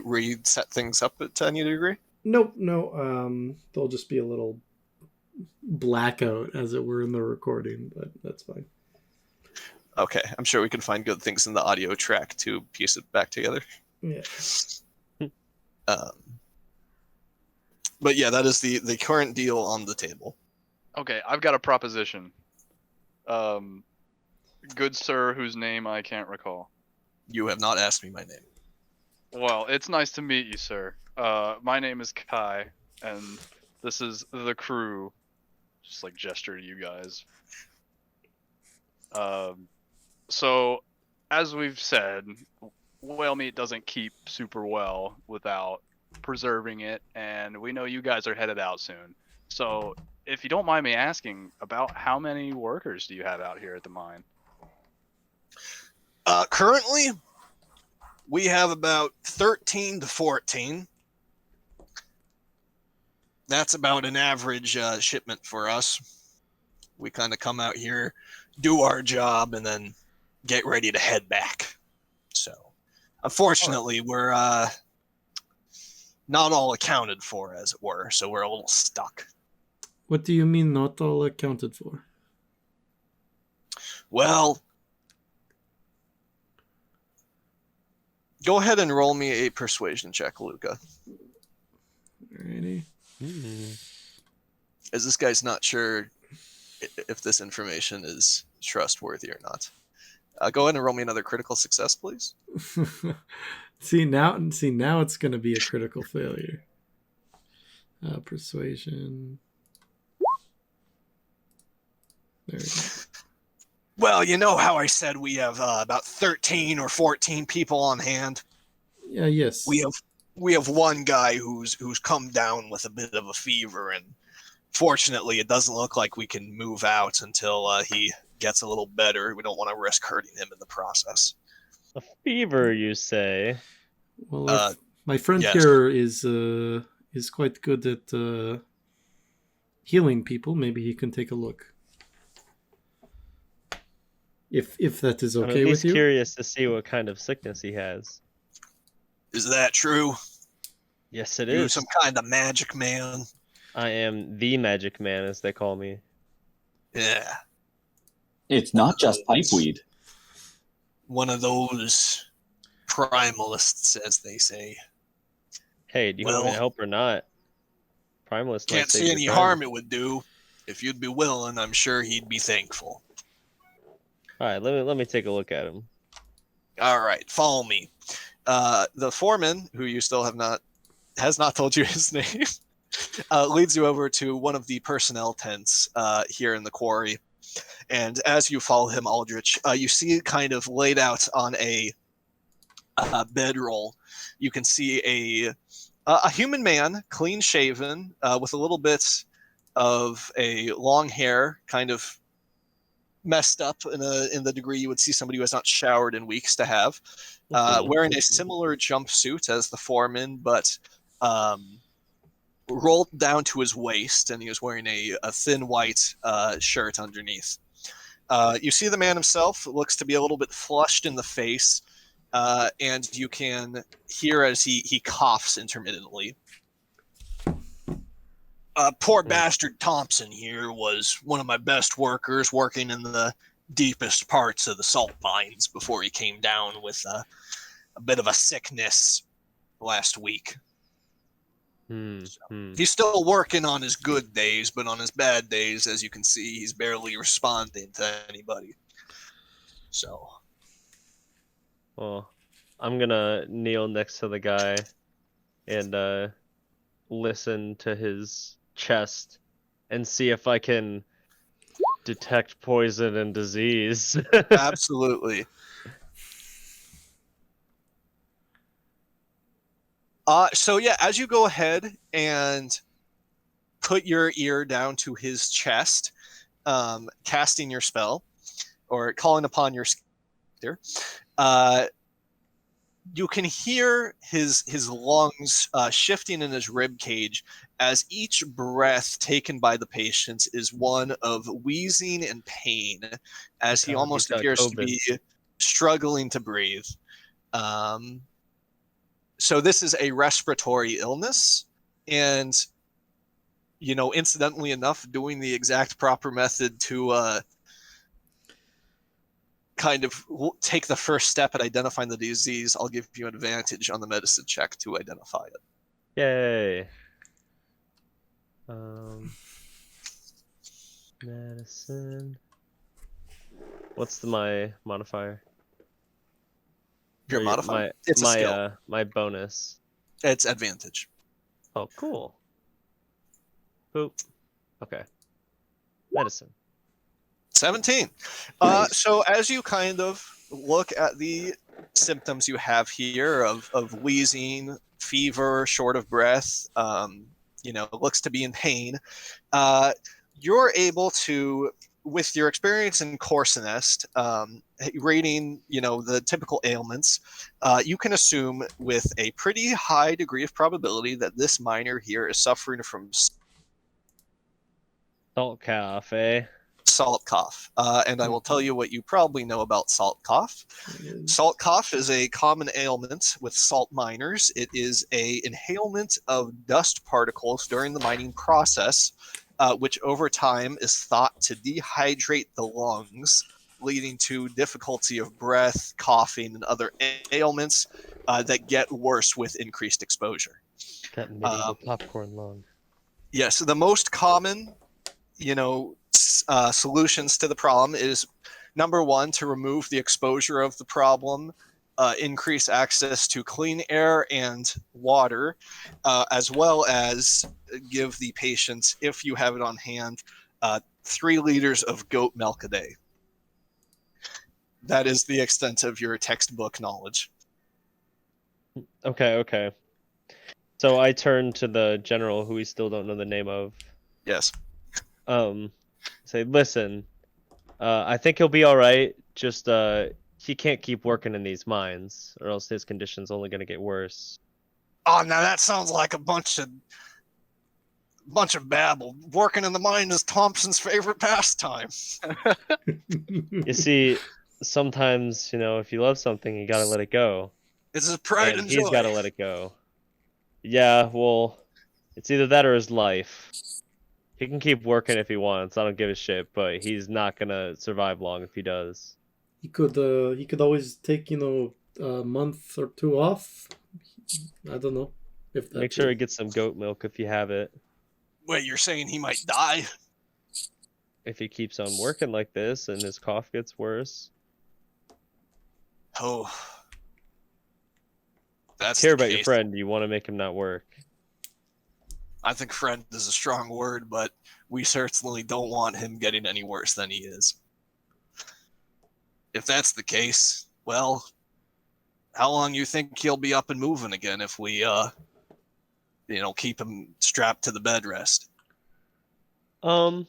reset things up to any degree? Nope, no. There'll just be a little blackout, as it were, in the recording, but that's fine. Okay, I'm sure we can find good things in the audio track to piece it back together. Yeah. But yeah, that is the current deal on the table. Okay, I've got a proposition. Good sir, whose name I can't recall. You have not asked me my name. Well, it's nice to meet you, sir. My name is Kai, and this is the crew. Just like gesture to you guys. So, as we've said, whale meat doesn't keep super well without preserving it, and we know you guys are headed out soon. So, if you don't mind me asking, about how many workers do you have out here at the mine? Currently, we have about 13 to 14. That's about an average shipment for us. We kind of come out here, do our job, and then get ready to head back. So, unfortunately, we're not all accounted for, as it were, so we're a little stuck. What do you mean not all accounted for? Well, go ahead and roll me a persuasion check, Luca. Alrighty. As this guy's not sure if this information is trustworthy or not. Go ahead and roll me another critical success, please. See now it's going to be a critical failure. Persuasion. There we go. Well, you know how I said we have about 13 or 14 people on hand. Yeah. Yes. We have one guy who's come down with a bit of a fever, and fortunately, it doesn't look like we can move out until he gets a little better. We don't want to risk hurting him in the process. A fever, you say? Well, my friend yes. here is quite good at healing people. Maybe he can take a look. If that is I'm okay at with least you. curious to see what kind of sickness he has. Is that true? Yes, it You're is. some kind of magic man. I am the magic man, as they call me. Yeah. It's not just pipeweed. One of those primalists, as they say. Hey, do you want me Well, to help or not? Primalist might Can't save see your any friend. harm it would do. If you'd be willing, I'm sure he'd be thankful. All right, let me take a look at him. All right, follow me. The foreman, who you still has not told you his name, leads you over to one of the personnel tents here in the quarry. And as you follow him, Aldrich, you see kind of laid out on a bedroll. You can see a human man, clean shaven, with a little bit of a long hair, kind of messed up in the degree you would see somebody who has not showered in weeks to have, wearing a similar jumpsuit as the foreman, but rolled down to his waist, and he was wearing a thin white shirt underneath. You see the man himself looks to be a little bit flushed in the face, and you can hear as he coughs intermittently. Poor bastard Thompson here was one of my best workers, working in the deepest parts of the salt mines before he came down with a bit of a sickness last week. He's still working on his good days, but on his bad days, as you can see, he's barely responding to anybody. So, Well, I'm gonna kneel next to the guy and listen to his chest and see if I can detect poison and disease. absolutely. So yeah, as you go ahead and put your ear down to his chest, casting your spell or calling upon your specter, you can hear his lungs shifting in his rib cage as each breath taken by the patient is one of wheezing and pain, as he almost appears to be struggling to breathe. So this is a respiratory illness, and incidentally enough, doing the exact proper method to kind of take the first step at identifying the disease, I'll give you an advantage on the medicine check to identify it. Yay. Medicine. What's my modifier? Your modifier? It's a skill. My bonus. It's advantage. Oh, cool. Boop. Okay. Medicine. 17. Nice. So as you kind of look at the symptoms you have here of wheezing, fever, short of breath, looks to be in pain, you're able to, with your experience in Coursinest, rating, the typical ailments, you can assume with a pretty high degree of probability that this miner here is suffering from Salt cough, eh? salt cough. And I will tell you what you probably know about salt cough. Salt cough is a common ailment with salt miners. It is a inhalement of dust particles during the mining process, which over time is thought to dehydrate the lungs, leading to difficulty of breath, coughing, and other ailments that get worse with increased exposure. That medieval popcorn lung. Yes, the most common, solutions to the problem is, number one, to remove the exposure of the problem, increase access to clean air and water, as well as give the patient, if you have it on hand, 3 liters of goat milk a day. That is the extent of your textbook knowledge. Okay. So I turn to the general, who we still don't know the name of. Yes. Say, listen, I think he'll be all right. Just he can't keep working in these mines, or else his condition's only gonna get worse. Oh, now that sounds like a bunch of babble. Working in the mine is Thompson's favorite pastime. You see, sometimes, if you love something, you gotta let it go. It's his pride and he's joy. gotta let it go. Yeah, well, it's either that or his life. He can keep working if he wants. I don't give a shit, but he's not gonna survive long if he does. He could always take a month or 2 off. I don't know if that. Make sure he gets some goat milk if you have it. Wait, you're saying he might die? If he keeps on working like this and his cough gets worse. Oh, that's Care the about case. your friend. You want to make him not work. I think friend is a strong word, but we certainly don't want him getting any worse than he is. If that's the case, well, how long you think he'll be up and moving again if we, keep him strapped to the bed rest? I'd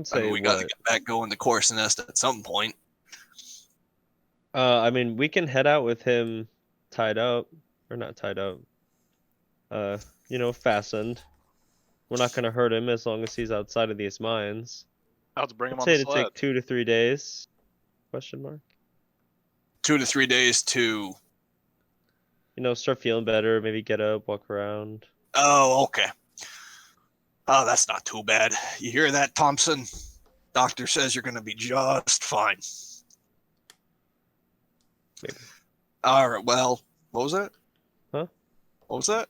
say we got to get back going to Coursinest at some point. We can head out with him tied up, or not tied up. Fastened. We're not gonna hurt him as long as he's outside of these mines. I'll just bring him I'd on say the to sled. take 2 to 3 days. Question mark. 2 to 3 days to. Start feeling better. Maybe get up, walk around. Oh, okay. Oh, that's not too bad. You hear that, Thompson? Doctor says you're going to be just fine. Maybe. All right. Well, what was that? Huh? What was that?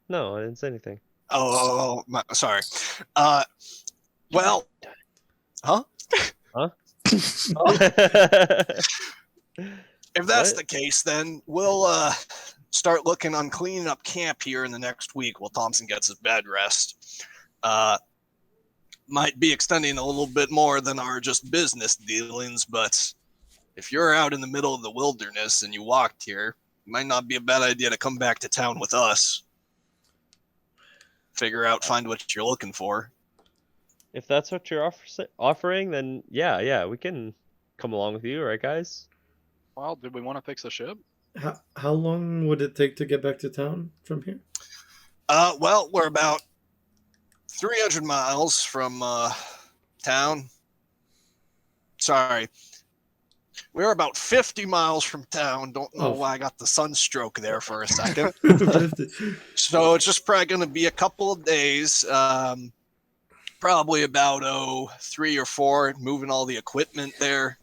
No, I didn't say anything. Oh, sorry. Well, huh? Huh? If that's What? the case, then we'll start looking on cleaning up camp here in the next week while Thompson gets his bed rest. Might be extending a little bit more than our just business dealings, but if you're out in the middle of the wilderness and you walked here, it might not be a bad idea to come back to town with us. Find what you're looking for. If that's what you're offering, then yeah, we can come along with you, right, guys? Well, did we want to fix the ship? How long would it take to get back to town from here? Well, we're about 300 miles from town. Sorry. We're about 50 miles from town. Don't know why I got the sunstroke there for a second. So it's just probably going to be a couple of days. Probably about 3 or 4. Moving all the equipment there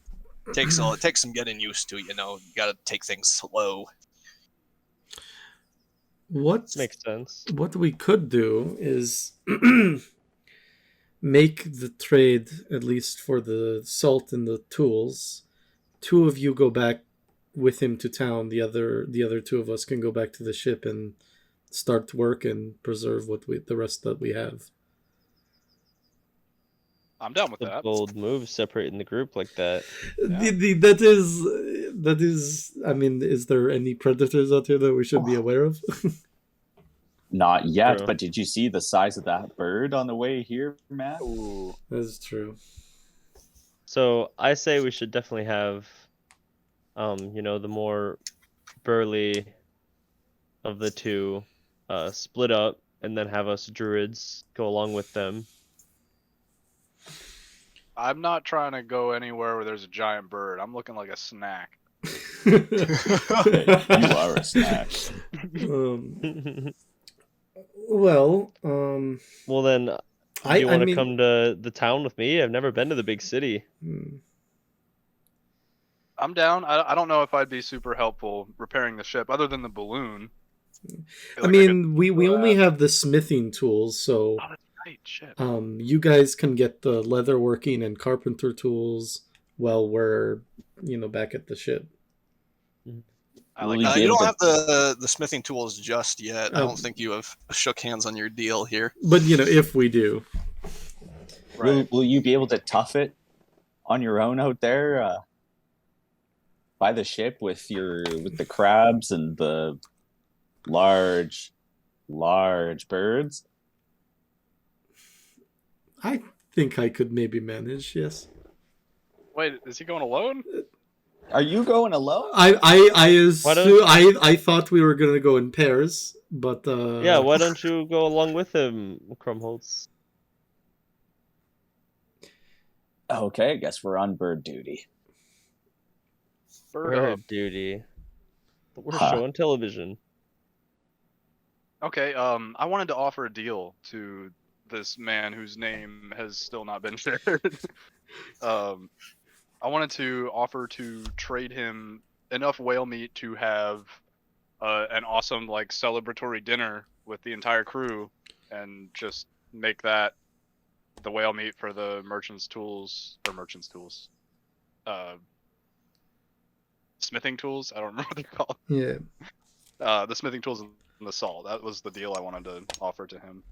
it takes some getting used to. You got to take things slow. What Makes sense. What we could do is make the trade, at least for the salt and the tools. 2 of you go back with him to town. The other 2 of us can go back to the ship and start work and preserve the rest that we have. I'm down with The that. bold move separating the group like that. Yeah. That is. I mean, is there any predators out here that we should be aware of? Not yet, True. but did you see the size of that bird on the way here, Matt? Ooh. That's true. So I say we should definitely have, the more burly of the 2, split up, and then have us druids go along with them. I'm not trying to go anywhere where there's a giant bird. I'm looking like a snack. You are a snack. Well, Well then, do you want to come to the town with me? I've never been to the big city. I'm down. I don't know if I'd be super helpful repairing the ship, other than the balloon. I mean, we only have the smithing tools, so Oh, that's right. Shit. you guys can get the leatherworking and carpenter tools while we're, back at the ship. You don't have the smithing tools just yet. I don't think you have shook hands on your deal here. But, if we do. Right. Will you be able to tough it on your own out there by the ship with the crabs and the large birds? I think I could maybe manage, yes. Wait, is he going alone? Are you going alone? I thought we were gonna go in pairs, but Yeah, why don't you go along with him, Crumholtz? Okay, I guess we're on bird duty. Bird duty. We're Huh. showing television. Okay. I wanted to offer a deal to this man whose name has still not been shared. I wanted to offer to trade him enough whale meat to have an awesome celebratory dinner with the entire crew, and just make that the whale meat for the merchant's tools. Smithing tools. I don't remember what they're called. yeah. The smithing tools and the salt. That was the deal I wanted to offer to him.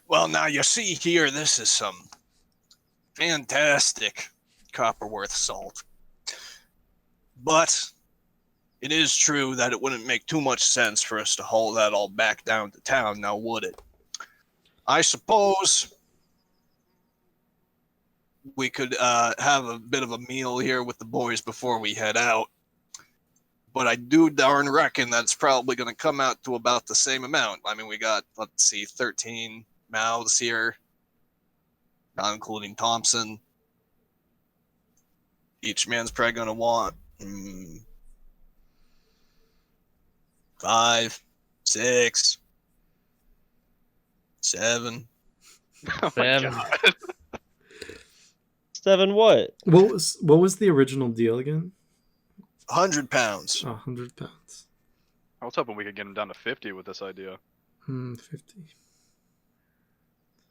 Well, now you see here, this is some fantastic Copperworth salt. But it is true that it wouldn't make too much sense for us to haul that all back down to town, now would it? I suppose we could have a bit of a meal here with the boys before we head out. but I do darn reckon that's probably going to come out to about the same amount. I mean, we got, let's see, 13 mouths here, not including Thompson. Each man's probably going to want 5, 6, 7. Oh my 7. god. 7 what? What was the original deal again? 100 pounds. Oh, 100 pounds. I was hoping we could get him down to 50 with this idea, 50.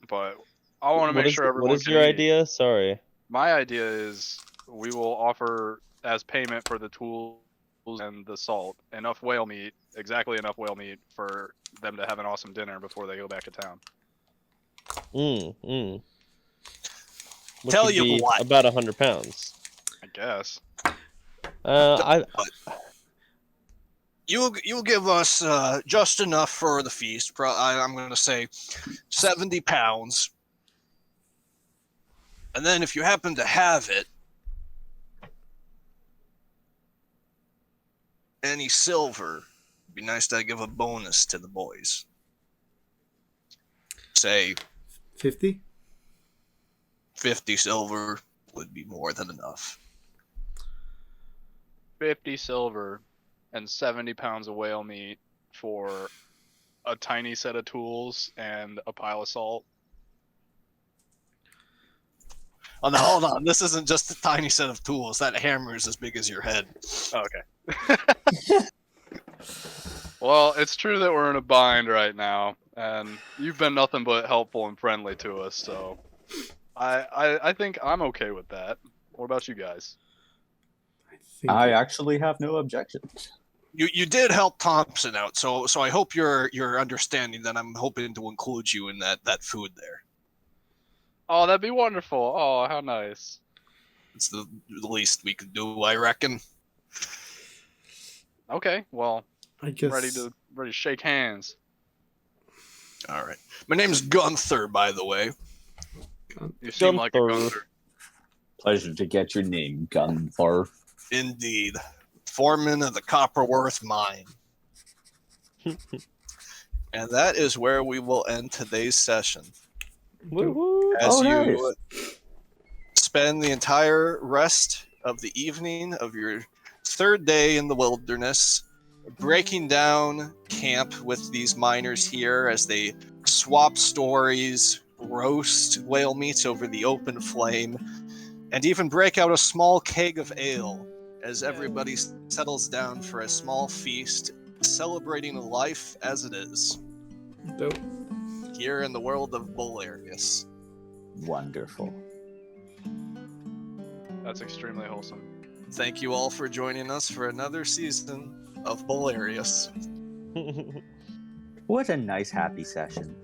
but I want to make sure everyone What is can your eat. idea? Sorry. My idea is we will offer as payment for the tools and the salt enough whale meat, exactly enough whale meat for them to have an awesome dinner before they go back to town. Which Tell would you be what. about 100 pounds. I guess. You'll give us just enough for the feast. I'm going to say 70 pounds. And then if you happen to have it, any silver, it'd be nice to give a bonus to the boys. Say 50? 50 silver would be more than enough. 50 silver and 70 pounds of whale meat for a tiny set of tools and a pile of salt. Oh, no, hold on. This isn't just a tiny set of tools. That hammer is as big as your head. Okay. Well, it's true that we're in a bind right now, and you've been nothing but helpful and friendly to us, so I think I'm okay with that. What about you guys? I actually have no objections. You did help Thompson out, so I hope you're understanding that I'm hoping to include you in that food there. Oh, that'd be wonderful. Oh, how nice. It's the least we could do, I reckon. Okay, well, I guess ready to shake hands. All right. My name's Gunther, by the way. You seem like a Gunther. Gunther. Pleasure to get your name, Gunther. Indeed. Foreman of the Copperworth Mine. And that is where we will end today's session. Woo-hoo. As you Nice. spend the entire rest of the evening of your third day in the wilderness, breaking down camp with these miners here as they swap stories, roast whale meats over the open flame, and even break out a small keg of ale as everybody settles down for a small feast, celebrating life as it is Dope. here in the world of Bolarius. Wonderful. That's extremely wholesome. Thank you all for joining us for another season of Bolarius. What a nice, happy session.